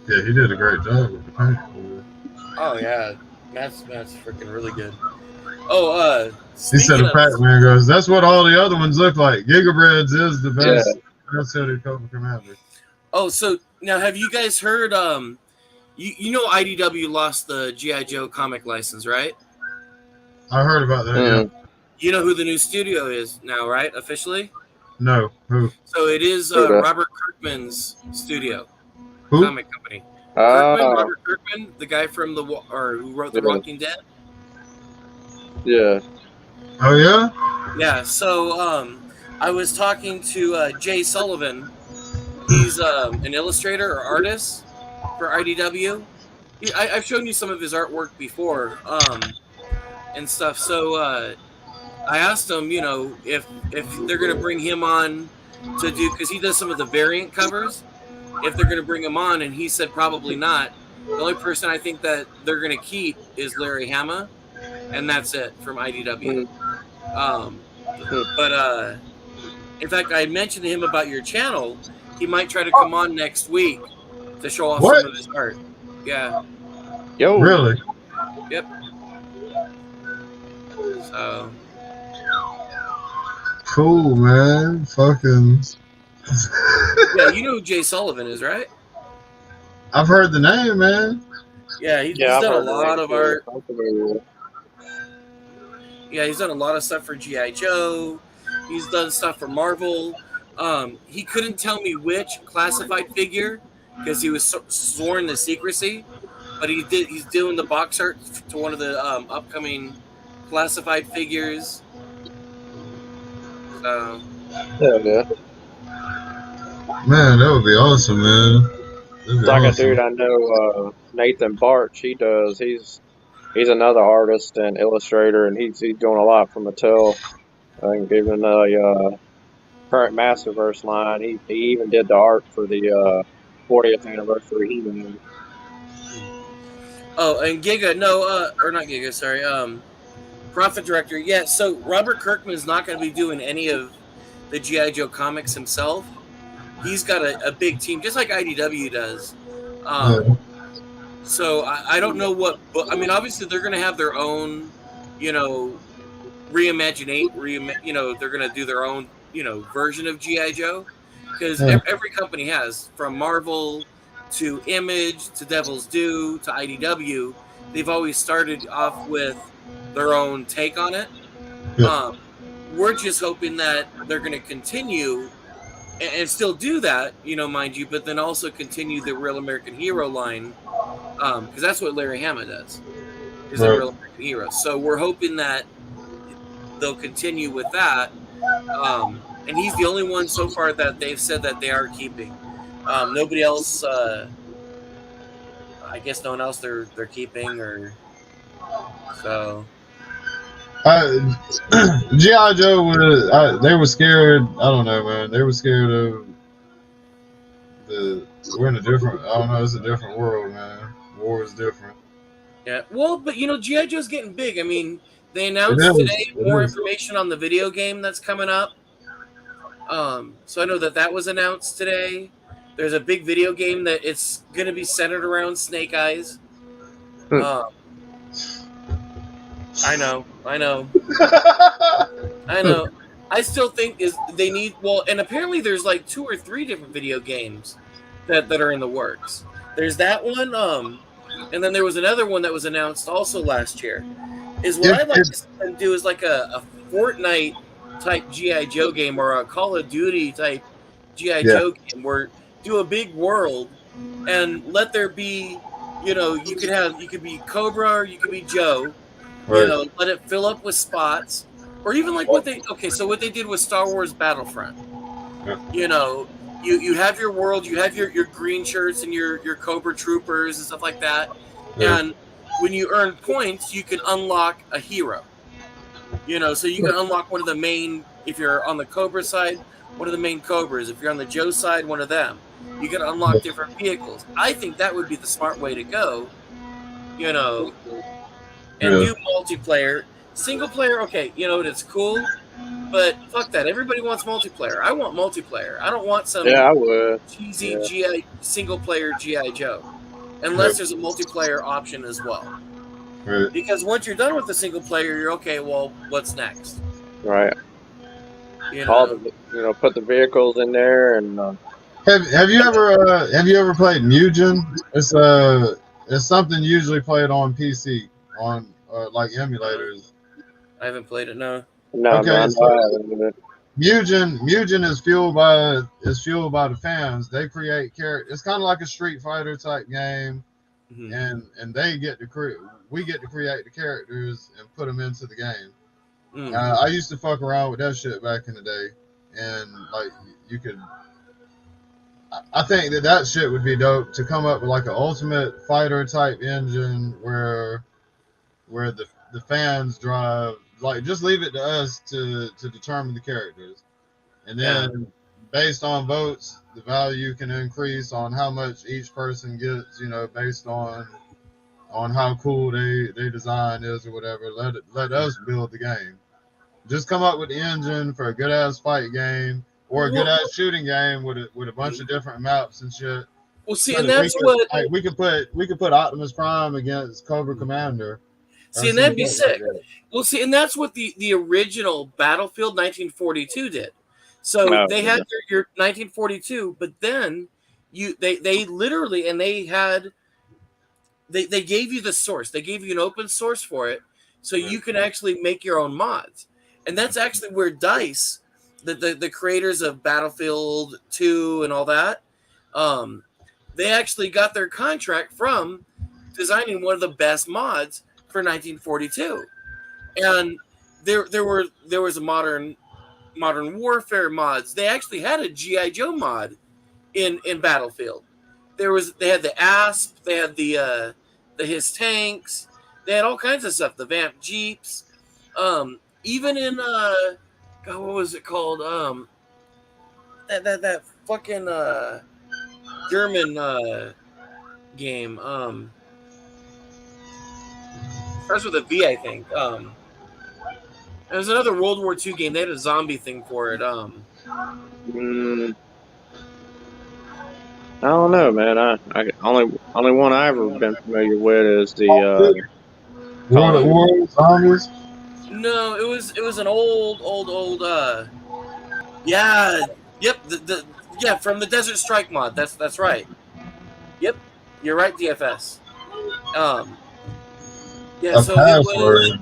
Yeah, he did a great job with the paint. Oh yeah, Matt's freaking really good. Oh, he said a Pac-Man goes. That's what all the other ones look like. Giga Breads is the best. That's Cobra Commander. Oh, so now have you guys heard? You know IDW lost the G.I. Joe comic license, right? I heard about that. Yeah. You know who the new studio is now, right? Officially? No. Who? So it is Robert Kirkman's studio. Who? Comic company. Robert Kirkman, the guy from who wrote The Walking Dead. Yeah. Oh yeah. Yeah. So I was talking to Jay Sullivan. He's an illustrator or artist for IDW. I've shown you some of his artwork before and stuff. So I asked him, if they're going to bring him on to do, because he does some of the variant covers, if they're going to bring him on, and he said probably not. The only person I think that they're going to keep is Larry Hama, and that's it from IDW. But in fact, I mentioned to him about your channel. He might try to come on next week to show off What? some of his art. Yeah. Yo. Really? Yep. So. Cool, man. Fucking. Yeah, you know who Jay Sullivan is, right? I've heard the name, man. Yeah, he's done a lot of art. Yeah, he's done a lot of stuff for G.I. Joe. He's done stuff for Marvel. He couldn't tell me which classified figure because he was sworn to secrecy, but he's doing the box art to one of the upcoming classified figures. So. Yeah. Man, that would be awesome, man. It's like awesome. A dude I know, Nathan Barch. He's another artist and illustrator, and he's doing a lot for Mattel. And given the current Masterverse line, he even did the art for the 40th anniversary He-Man. Oh, and Giga, or not Giga, sorry, Profit Director. Yeah, so Robert Kirkman is not going to be doing any of the G.I. Joe comics himself. He's got a big team, just like IDW does. So I don't know what, but I mean, obviously they're going to have their own, reimaginate, they're going to do their own, version of G.I. Joe, because every company has, from Marvel to Image to Devil's Due to IDW, they've always started off with their own take on it. We're just hoping that they're going to continue and still do that, mind you, but then also continue the Real American Hero line, because that's what Larry Hama does, is a Real American Hero. So we're hoping that they'll continue with that, and he's the only one so far that they've said that they are keeping. Nobody else, I guess no one else they're keeping, or so. G.I. Joe they were scared. I don't know, man. They were scared of we're in a different, I don't know, it's a different world, man. War is different. Yeah, well, but G.I. Joe's getting big. I mean, they announced today more information on the video game that's coming up. So I know that was announced today. There's a big video game that it's going to be centered around Snake Eyes. I know. I still think they need, and apparently there's like 2 or 3 different video games that are in the works. There's that one, and then there was another one that was announced also last year. Is what I'd like to see them do is like a Fortnite type G.I. Joe game or a Call of Duty type G.I. Joe game where do a big world and let there be, you could be Cobra or you could be Joe. Right. Let it fill up with spots, or even like what they did with Star Wars Battlefront. Yeah. You have your world, you have your green shirts and your Cobra troopers and stuff like that. Yeah. And when you earn points, you can unlock a hero. So you can unlock one of the main, if you're on the Cobra side, one of the main Cobras. If you're on the Joe side, one of them. You can unlock different vehicles. I think that would be the smart way to go. And do multiplayer. Single player, okay, it's cool, but fuck that. Everybody wants multiplayer. I want multiplayer. I don't want some cheesy GI single player G.I. Joe, unless there's a multiplayer option as well. Right. Because once you're done with the single player, you're okay. Well, what's next? Right. Put the vehicles in there and. Have you ever played Mugen? It's something usually played on PC on like emulators. I haven't played it. No. Okay. Mugen is fueled by the fans. They create characters. It's kind of like a Street Fighter type game, and they get to create. We get to create the characters and put them into the game. I used to fuck around with that shit back in the day, and like you could. I think that shit would be dope to come up with like an Ultimate Fighter type engine where the fans drive. Like just leave it to us to determine the characters, and then based on votes, the value can increase on how much each person gets. Based on how cool they design is or whatever. Let us build the game. Just come up with the engine for a good ass fight game or a good ass shooting game with a bunch of different maps and shit. Well, see, and that's what we could put Optimus Prime against Cobra Commander. See, and that'd be sick. Well, see, and that's what the original Battlefield 1942 did. So they had your 1942, but then they literally, and they gave you the source. They gave you an open source for it, so you can actually make your own mods. And that's actually where DICE, the creators of Battlefield 2 and all that, they actually got their contract from designing one of the best mods for 1942. And there was a modern warfare mods. They actually had a G.I. Joe mod in Battlefield. They had the ASP, they had the his tanks, they had all kinds of stuff, the Vamp Jeeps. Even in God, what was it called? That fucking German game. Starts with a V, I think. It was another World War II game. They had a zombie thing for it. I don't know, man. I only one I ever been familiar with is the War Zombies. No, it was an old yeah, yep, yeah, from the Desert Strike mod. That's right. Yep, you're right, DFS. Yeah, so it was,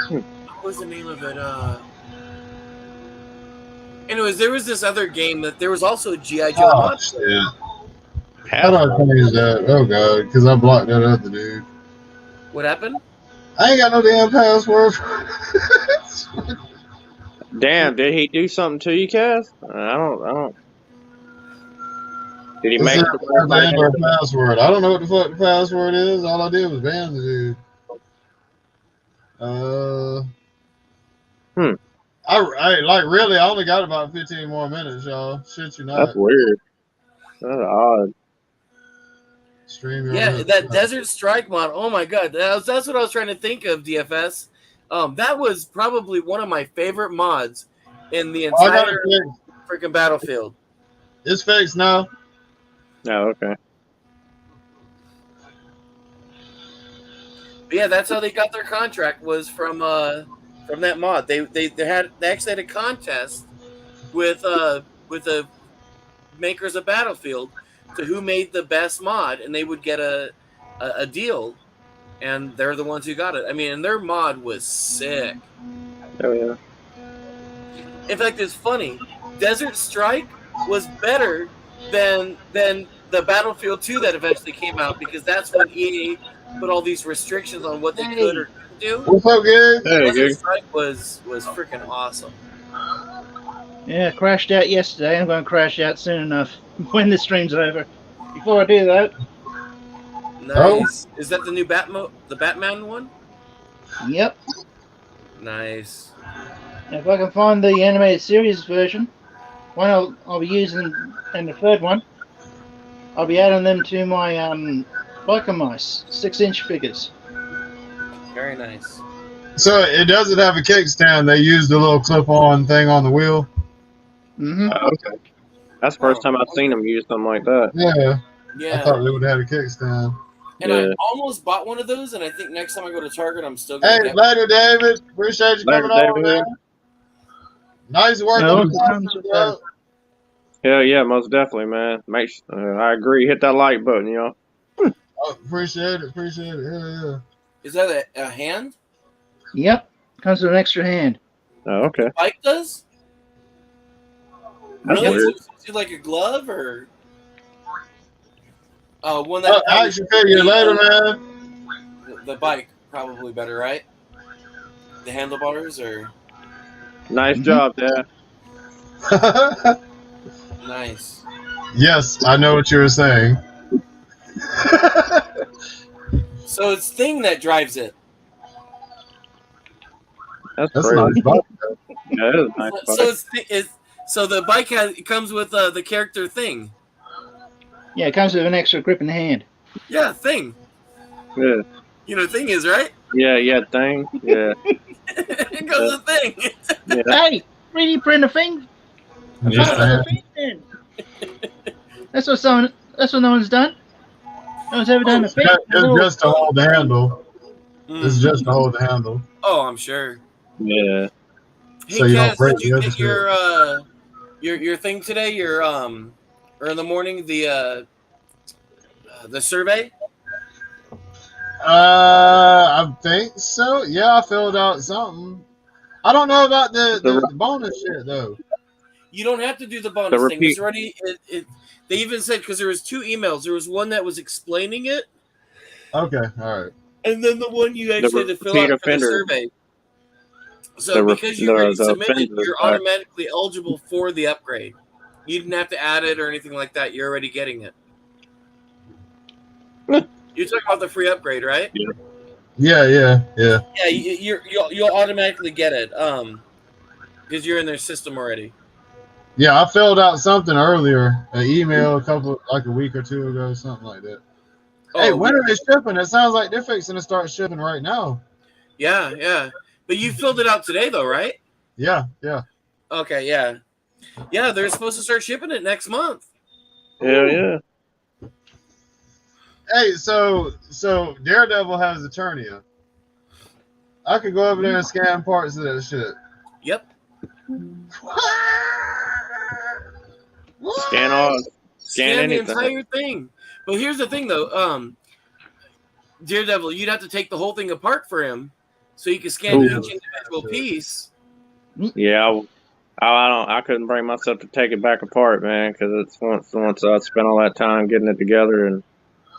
what was the name of it? Anyways, there was this other game that there was also a G.I. Joe mod. Yeah. How do I change that? Oh god, because I blocked that other dude. What happened? I ain't got no damn password. Damn, did he do something to you, Cass? I don't. Did he make the password? I don't know what the fuck the password is. All I did was ban the dude. I like really. I only got about 15 more minutes, y'all. Shit, you not. That's weird. That's odd. Yeah, that Desert Strike mod. Oh my god, that's what I was trying to think of. DFS. That was probably one of my favorite mods in the entire freaking Battlefield. It's fixed now. Oh, okay. But yeah, that's how they got their contract, was from that mod. They actually had a contest with the makers of Battlefield to who made the best mod, and they would get a deal, and they're the ones who got it. I mean, and their mod was sick. Oh yeah. In fact, it's funny. Desert Strike was better than the Battlefield 2 that eventually came out, because that's when EA put all these restrictions on what they could or couldn't do. What's up, guys? Desert Strike was freaking awesome. Yeah, crashed out yesterday. I'm going to crash out soon enough when the stream's over. Before I do that, nice. Is that the new the Batman one? Yep. Nice. If I can find the animated series version, one I'll be using, and the third one, I'll be adding them to my Biker Mice 6-inch figures. Very nice. So it doesn't have a kickstand. They used a little clip-on thing on the wheel. Mm-hmm. Okay. That's the first time I've seen them use something like that. Yeah. I thought they would have a kickstand. And I almost bought one of those, and I think next time I go to Target, I'm still going to get later, David. Appreciate you coming on, man. Nice work. Yeah, most definitely, man. I agree. Hit that like button, y'all. Appreciate it. Yeah. Is that a hand? Yep. Comes with an extra hand. Oh, okay. Bike does? That's really? weird. Is it like a glove or? One that. Action figure later, man. The bike probably better, right? The handlebars or? Nice job, Dad. Nice. Yes, I know what you were saying. So it's Thing that drives it. That's a crazy. nice bike. Yeah, it is a nice bike. So So the bike it comes with the character thing. Yeah, it comes with an extra grip in the hand. Yeah, thing. Yeah. You know, thing is right. Yeah, thing. Yeah. It goes with thing. Yeah. Hey, 3D print a thing. Just saying. Thing. That's what no one's done. No one's ever done a thing. It's just to hold the handle. It's just to hold the handle. Oh, I'm sure. Yeah. Hey, So you don't Kaz, break did you the get other your thing today? Your or in the morning the survey? I think so. Yeah, I filled out something. I don't know about the bonus shit though. You don't have to do the bonus thing. It's already. They even said because there was 2 emails. There was one that was explaining it. Okay, all right. And then the one you actually had to fill out for the survey. So because you already submitted, you're automatically eligible for the upgrade. You didn't have to add it or anything like that. You're already getting it. You're talking about the free upgrade, right? Yeah. Yeah, you'll automatically get it because you're in their system already. Yeah, I filled out something earlier, an email a week or 2 ago, something like that. Hey, when are they shipping? It sounds like they're fixing to start shipping right now. Yeah. But you filled it out today, though, right? Yeah. Okay, yeah. Yeah, they're supposed to start shipping it next month. Hell yeah. Hey, so Daredevil has Eternia. I could go over there and scan parts of that shit. Yep. Scan the entire thing. But here's the thing, though. Daredevil, you'd have to take the whole thing apart for him, so you can scan each individual piece. Yeah, I couldn't bring myself to take it back apart, man, because it's once I spent all that time getting it together and.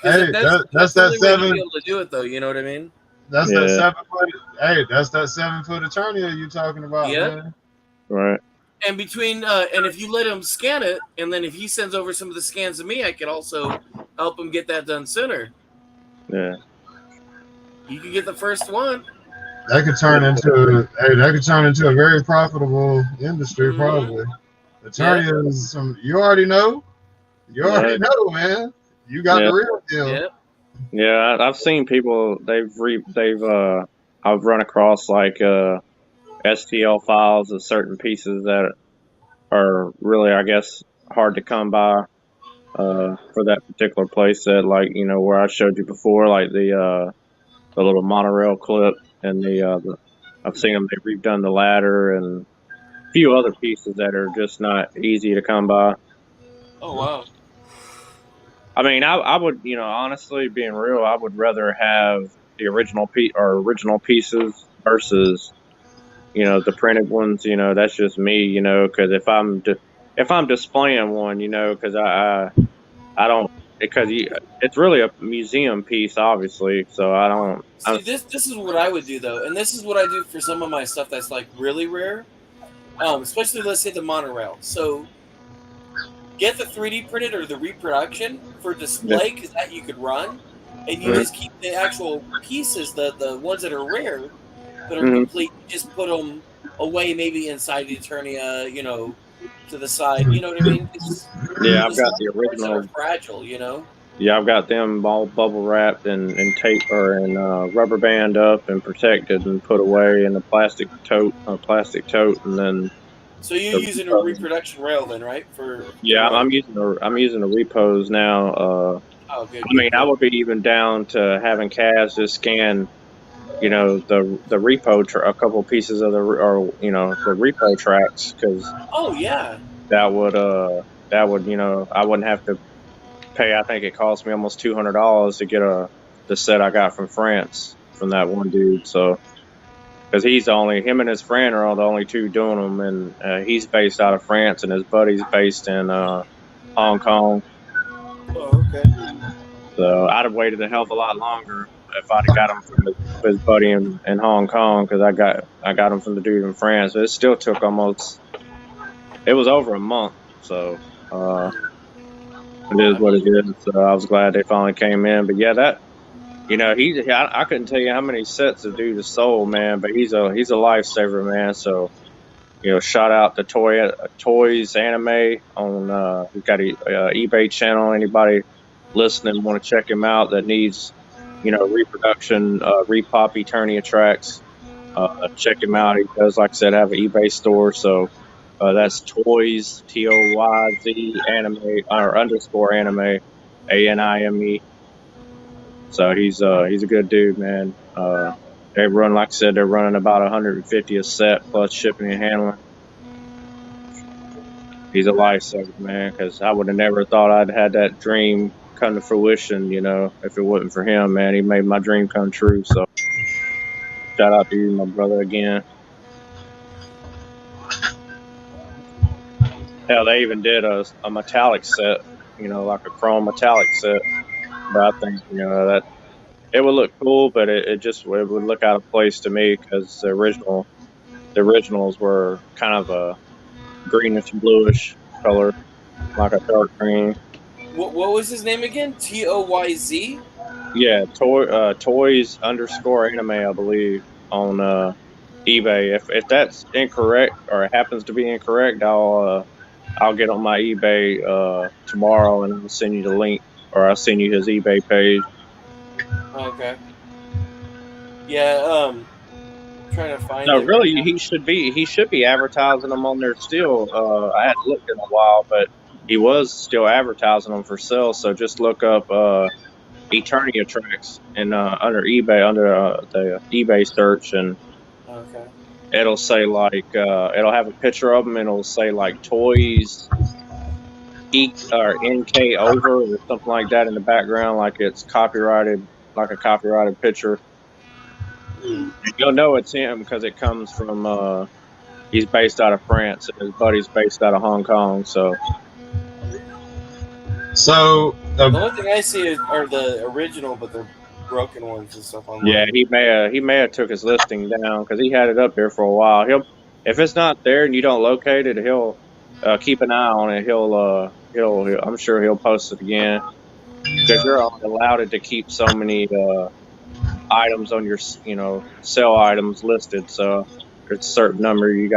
Hey, that's that 7. To be able to do it though, you know what I mean? That's that 7 foot. Hey, that's that 7 foot Eternia you talking about, man. Right. And between and if you let him scan it, and then if he sends over some of the scans to me, I could also help him get that done sooner. Yeah. You could get the first one. That could turn into a very profitable industry, probably. Eternia is some. You already know. You already know, man. You got the real deal. Yeah, I've seen people. I've run across like STL files of certain pieces that are really, I guess, hard to come by for that particular place. That, like, you know, where I showed you before, like the little monorail clip and I've seen them. They've redone the ladder and a few other pieces that are just not easy to come by. Oh wow. I mean, I would, you know, honestly, being real, I would rather have the original pieces versus, you know, the printed ones. You know, that's just me. You know, because if I'm displaying one, you know, because I don't, because it's really a museum piece, obviously. So I don't. See, this is what I would do though, and this is what I do for some of my stuff that's like really rare, especially let's say the monorail. So. Get the 3D printed or the reproduction for display because that you could run, and you just keep the actual pieces, the ones that are rare, that are complete. You just put them away, maybe inside the Eternia, you know, to the side. You know what I mean? Yeah, I've got the original. That are fragile, you know. Yeah, I've got them all bubble wrapped and tape and rubber band up and protected and put away in a plastic tote, and then. So you're using a reproduction rail then, right? I'm using a repose now. Oh, good. I mean, I would be even down to having Kaz just scan, you know, the repo a couple pieces of the repo tracks because. Oh yeah. That would you know, I wouldn't have to pay. I think it cost me almost $200 to get the set I got from France from that one dude. So. Because him and his friend are the only 2 doing them, and he's based out of France, and his buddy's based in Hong Kong. Oh, okay. So I'd have waited a hell of a lot longer if I'd have got him from his buddy in Hong Kong, because I got him from the dude in France. But it still took it was over a month, so it is what it is. So I was glad they finally came in. But yeah, that. You know, I couldn't tell you how many sets the dude has sold, man, but he's a lifesaver, man. So shout out to Toys Anime on. We've got a eBay channel. Anybody listening want to check him out that needs, reproduction, repop Eternia tracks. Check him out. He does, like I said, have an eBay store. So that's Toys TOYZ Anime or underscore Anime ANIME. So he's a good dude, man. They run, like I said, they're running about 150 a set plus shipping and handling. He's a lifesaver, man, because I would have never thought I'd had that dream come to fruition, if it wasn't for him, man. He made my dream come true. So shout out to you, my brother, again. Hell, they even did a metallic set, like a chrome metallic set. But I think, that it would look cool, but it would look out of place to me because the originals were kind of a greenish bluish color, like a dark green. What was his name again? TOYZ? Yeah, toys underscore anime, I believe, on eBay. If that's incorrect or it happens to be incorrect, I'll get on my eBay tomorrow and I'll send you the link, or I'll send you his eBay page. Okay. Yeah. Trying to find. No, it really, right he should be advertising them on there still. I hadn't looked in a while, but he was still advertising them for sale. So just look up Eternia tracks and under eBay, under the eBay search, and okay. it'll say like it'll have a picture of them, and it'll say like toys or NK over or something like that in the background, like it's copyrighted, like a copyrighted picture. You'll know it's him because it comes from he's based out of France and his buddy's based out of Hong Kong. So the only thing I see are the original, but they're broken ones and stuff online. Yeah, he may have took his listing down because he had it up there for a while. If it's not there and you don't locate it, he'll keep an eye on it. He'll I'm sure he'll post it again because you're only allowed to keep so many items on your sell items listed. So there's a certain number you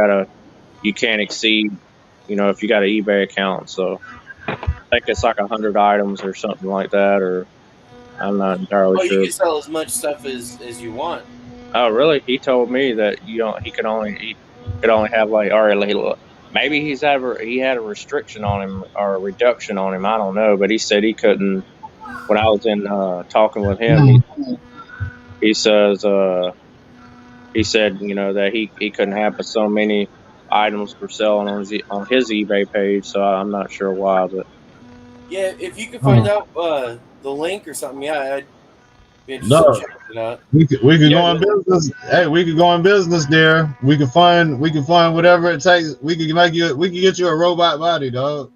can't exceed. If you got an eBay account. So I think it's like 100 items or something like that, or I'm not entirely sure. You can sell as much stuff as you want. Oh, really? He told me that he could only have like, or maybe he had a restriction on him or a reduction on him. I don't know, but he said he couldn't. When I was in talking with him, he said that he couldn't have but so many items for selling on his eBay page. So I'm not sure why, but yeah, if you could find out the link or something, I'd be interested in checking it out. We could go on business. Hey, we could go on business there. We could find whatever it takes. We could get you a robot body, dog.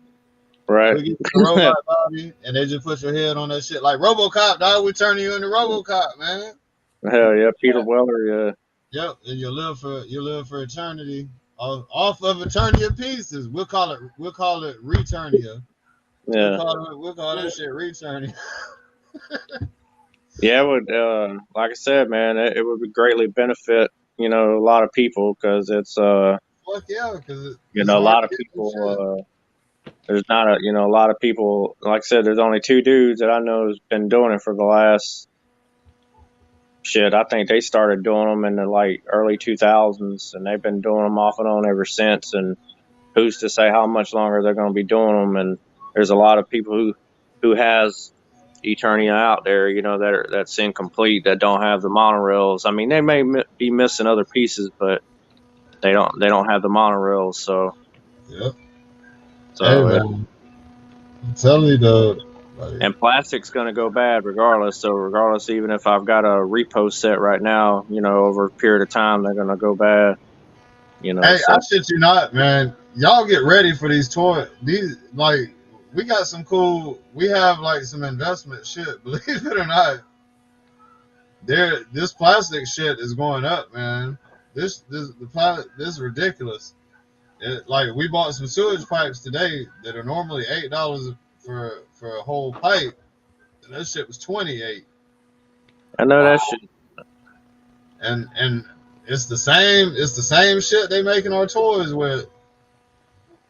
Right. We get you a robot body, and they just put your head on that shit like RoboCop, dog. We turn you into RoboCop, man. Hell yeah, Peter Weller, yeah. Yep, and you live for eternity off of Eternia pieces. We'll call it Returnia. Yeah. We'll call that shit Returnia. Yeah, it would. Like I said, man, it would greatly benefit a lot of people because it's fuck yeah, because a lot of people. There's not a lot of people. Like I said, there's only two dudes that I know has been doing it for the last. Shit, I think they started doing them in the like early 2000s, and they've been doing them off and on ever since. And who's to say how much longer they're going to be doing them? And there's a lot of people who has Eternia out there, that's incomplete, that don't have the monorails. I mean, they may be missing other pieces, but they don't have the monorails. So, yep. So, hey, man. I'm telling you, though. And plastic's going to go bad regardless. So regardless, even if I've got a repo set right now, over a period of time, they're going to go bad. Hey, I shit you not, man. Y'all get ready for these toys. These, like, we got some cool. We have like some investment shit. Believe it or not, this plastic shit is going up, man. This is ridiculous. Like we bought some sewage pipes today that are normally $8 for a whole pipe, and that shit was $28. I know that shit. And it's the same shit they making our toys with.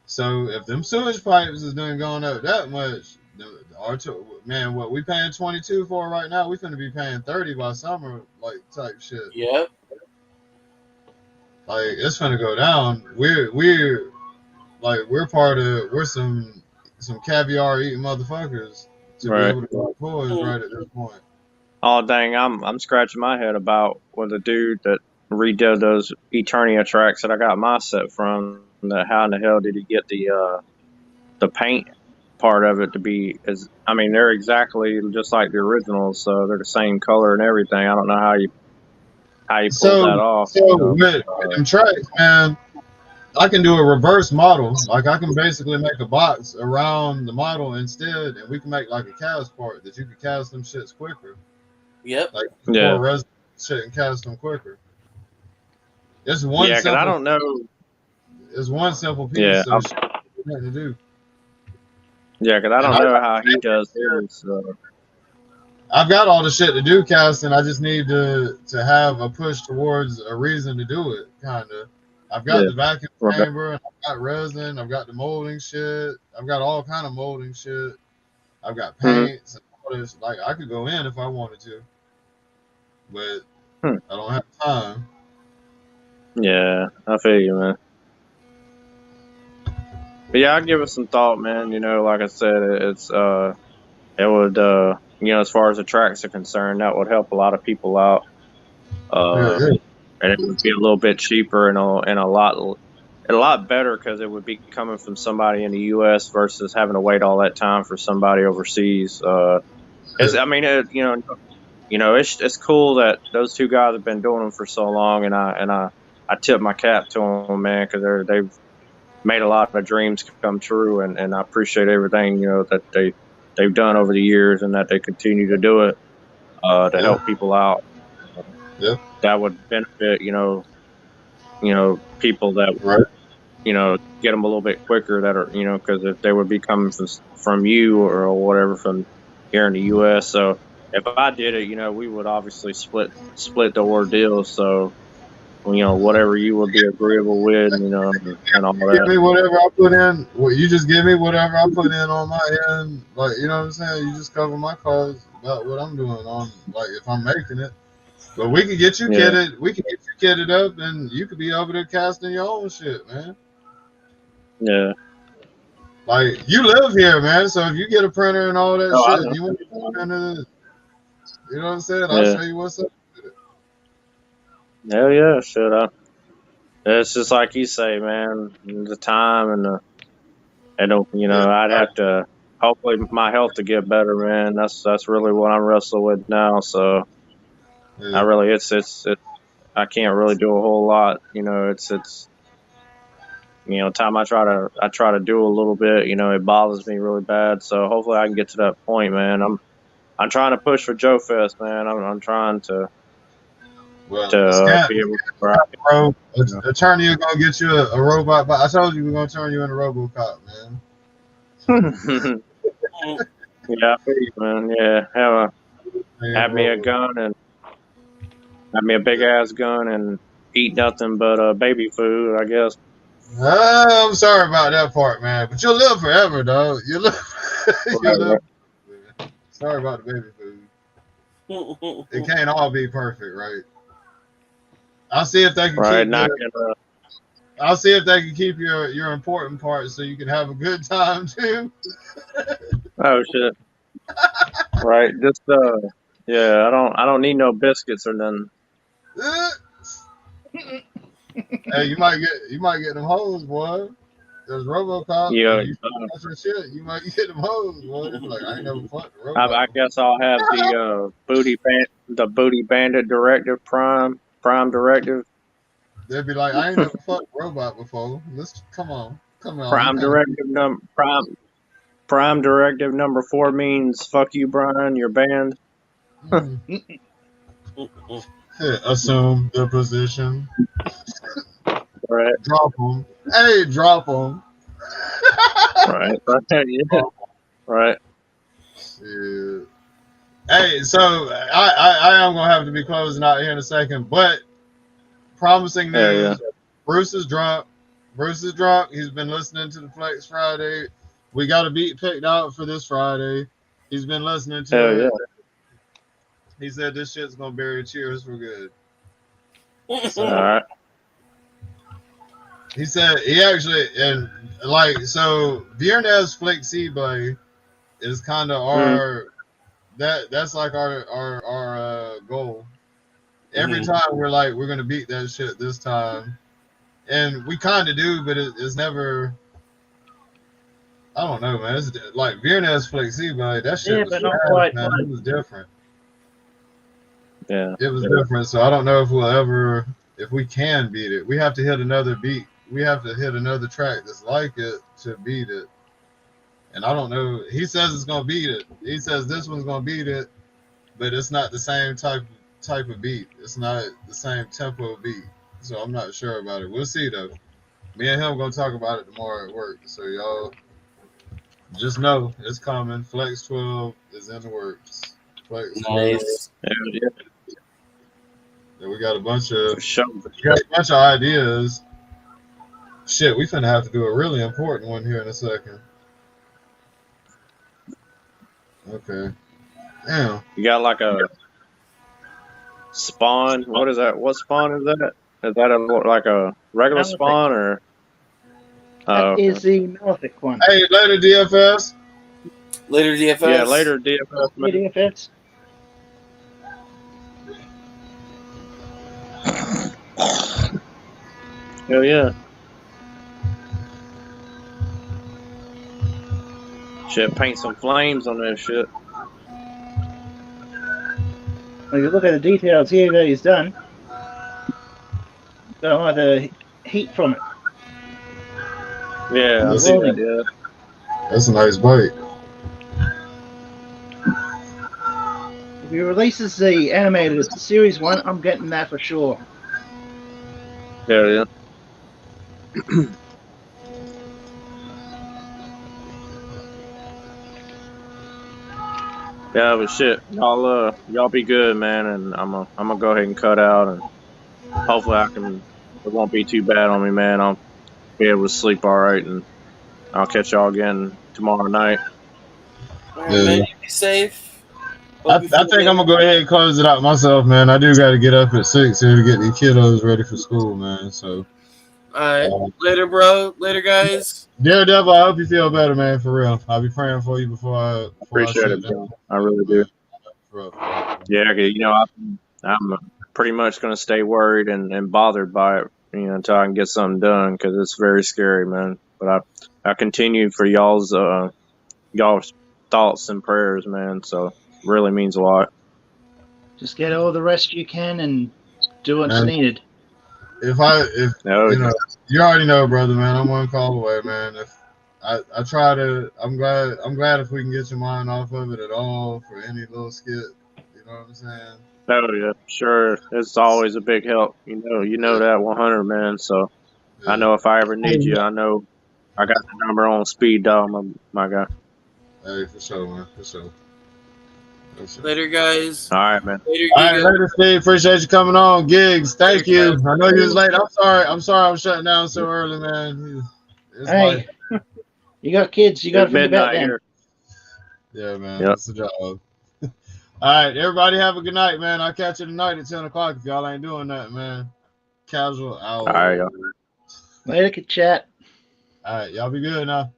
So if them sewage pipes is done going up that much, man, what we paying 22 for right now, we finna be paying 30 by summer, like type shit. Yep. Like it's finna go down. We're some caviar eating motherfuckers to be able to buy toys right at this point. Oh dang, I'm scratching my head about with the dude that redid those Eternia tracks that I got my set from. How in the hell did he get the paint part of it to be I mean, they're exactly just like the originals, so they're the same color and everything. I don't know how you pulled that off. So with them tracks, man, I can do a reverse model. Like I can basically make a box around the model instead, and we can make like a cast part that you can cast them shits quicker. Yep. Like pour resin shit and cast them quicker. It's one. Yeah, because I don't know. It's one simple piece of shit to do. Yeah, because I don't know how he does his. I've got all the shit to do casting. I just need to have a push towards a reason to do it, kind of. I've got the vacuum chamber, and I've got resin, I've got the molding shit, I've got all kind of molding shit. I've got paints and all this. Like I could go in if I wanted to, but I don't have time. Yeah, I feel you, man. But yeah, I'd give it some thought, man. You know, like I said, it's it would you know, as far as the tracks are concerned, that would help a lot of people out. And it would be a little bit cheaper and a lot better because it would be coming from somebody in the U.S. versus having to wait all that time for somebody overseas. I mean, it's cool that those two guys have been doing them for so long, and I tip my cap to them, man, because they've made a lot of dreams come true, and I appreciate everything, you know, that they've done over the years, and that they continue to do it to help people out. That would benefit, you know, people that you know, get them a little bit quicker that are, you know, because if they would be coming from you or whatever from here in the U.S. So if I did it, you know, we would obviously split the ordeal. So, you know, whatever you would be agreeable with, you know, and all that. Give me whatever I put in. Well, you just give me whatever I put in on my end. Like, you know what I'm saying? You just cover my costs about what I'm doing on, like, if I'm making it. But we can get you kitted. We can get you kitted up, and you could be over there casting your own shit, man. Yeah. Like, you live here, man. So if you get a printer and all that shit, and you want to go into, you know what I'm saying? I'll show you what's up with it. Hell yeah, shit. It's just like you say, man. The time and you know, I'd have to hopefully my health to get better, man. That's really what I'm wrestling with now. So I really it's I can't really do a whole lot. You know, it's you know, time I try to do a little bit, you know, it bothers me really bad. So hopefully I can get to that point, man. I'm trying to push for Joe Fest, man. I'm trying to be able to Attorney is gonna get you a robot. But I told you we're gonna turn you into RoboCop, man. Yeah, I feel you, man. Yeah, have me a gun and have me a big ass gun and eat nothing but baby food, I guess. I'm sorry about that part, man. But you'll live forever, dog. You'll live. Sorry about the baby food. It can't all be perfect, right? I'll see if they can keep I'll see if they can keep your important parts so you can have a good time too. Oh shit! Right, just yeah. I don't need no biscuits or nothing. Hey, you might get them hoes, boy. There's RoboCop. Yeah, shit. You might get them hoes, boy. Like I ain't never fucked a robot. I guess I'll have the booty bandit directive prime directive. They'd be like, I ain't never fucked a robot before. Let's come on. Prime directive number 4 means fuck you, Brian. You're banned. Assume the position. Right. Drop them. Hey, drop them. Right. Yeah. Right. Yeah. Hey, so I am gonna have to be closing out here in a second, but promising Yeah, news. Bruce is drunk. He's been listening to the Flex Friday. We got a beat picked out for this Friday. He's been listening to it. He said this shit's gonna bury Cheers for good. So, all right. he said he actually and like so Viernes Flexible is kind of our that's like our goal. Every time we're like we're gonna beat that shit this time, and we kind of do, but it's never. I don't know, man. It's like Viernes Flexible. That shit was but not fast, quite. man. It was different. Yeah, it was different. So I don't know if we'll ever, if we can beat it. We have to hit another beat. We have to hit another track that's like it to beat it. And I don't know. He says it's gonna beat it. He says this one's gonna beat it, but it's not the same type of beat. It's not the same tempo beat. So I'm not sure about it. We'll see though. Me and him gonna talk about it tomorrow at work. So y'all just know it's coming. Flex 12 is in the works. Flex 12. Yeah, we got a bunch of ideas. Shit, we finna have to do a really important one here in a second. Okay. Damn. You got like a spawn. What is that? What spawn is that? Is that like a regular spawn or? That is the Malefic one. Hey, later DFS. Later DFS. Yeah, later DFS. DFS. Hell yeah. Shit, paint some flames on that shit. Well, you look at the details here that he's done. Don't like the heat from it. Yeah, I see that, yeah. That's a nice bite. If he releases the animated series one, I'm getting that for sure. Hell yeah. Yeah, but shit, y'all be good, man, and I'm gonna go ahead and cut out, and hopefully it won't be too bad on me, man. I'll be able to sleep all right, and I'll catch y'all again tomorrow night. All right, man, you be safe. I think I'm gonna go ahead and close it out myself, man. I do got to get up at 6 here to get these kiddos ready for school, man. So, all right, later, bro. Later, guys. Daredevil, I hope you feel better, man. For real, I'll be praying for you before I appreciate it, bro. I really do. Yeah, you know, I'm pretty much gonna stay worried and bothered by it, you know, until I can get something done, because it's very scary, man. But I continue for y'all's thoughts and prayers, man. So really means a lot. Just get all the rest you can and do what's needed. You know, you already know, brother, man. I'm one call away, man. If I try to, I'm glad if we can get your mind off of it at all for any little skit. You know what I'm saying? Oh yeah, sure. It's always a big help. You know that 100, man. So I know if I ever need you, I know I got the number on speed dial, my guy. Hey, for sure, man. For sure. Later, guys. All right, man. Later, Steve. Appreciate you coming on. Gigs, thank you. I know you was late. I'm sorry I was shutting down so early, man. Hey, you got kids. You got to think about them. Yeah, man. That's the job. All right, everybody have a good night, man. I'll catch you tonight at 10 o'clock if y'all ain't doing that, man. Kasual out. All right, y'all. Later, chat. All right, y'all be good now.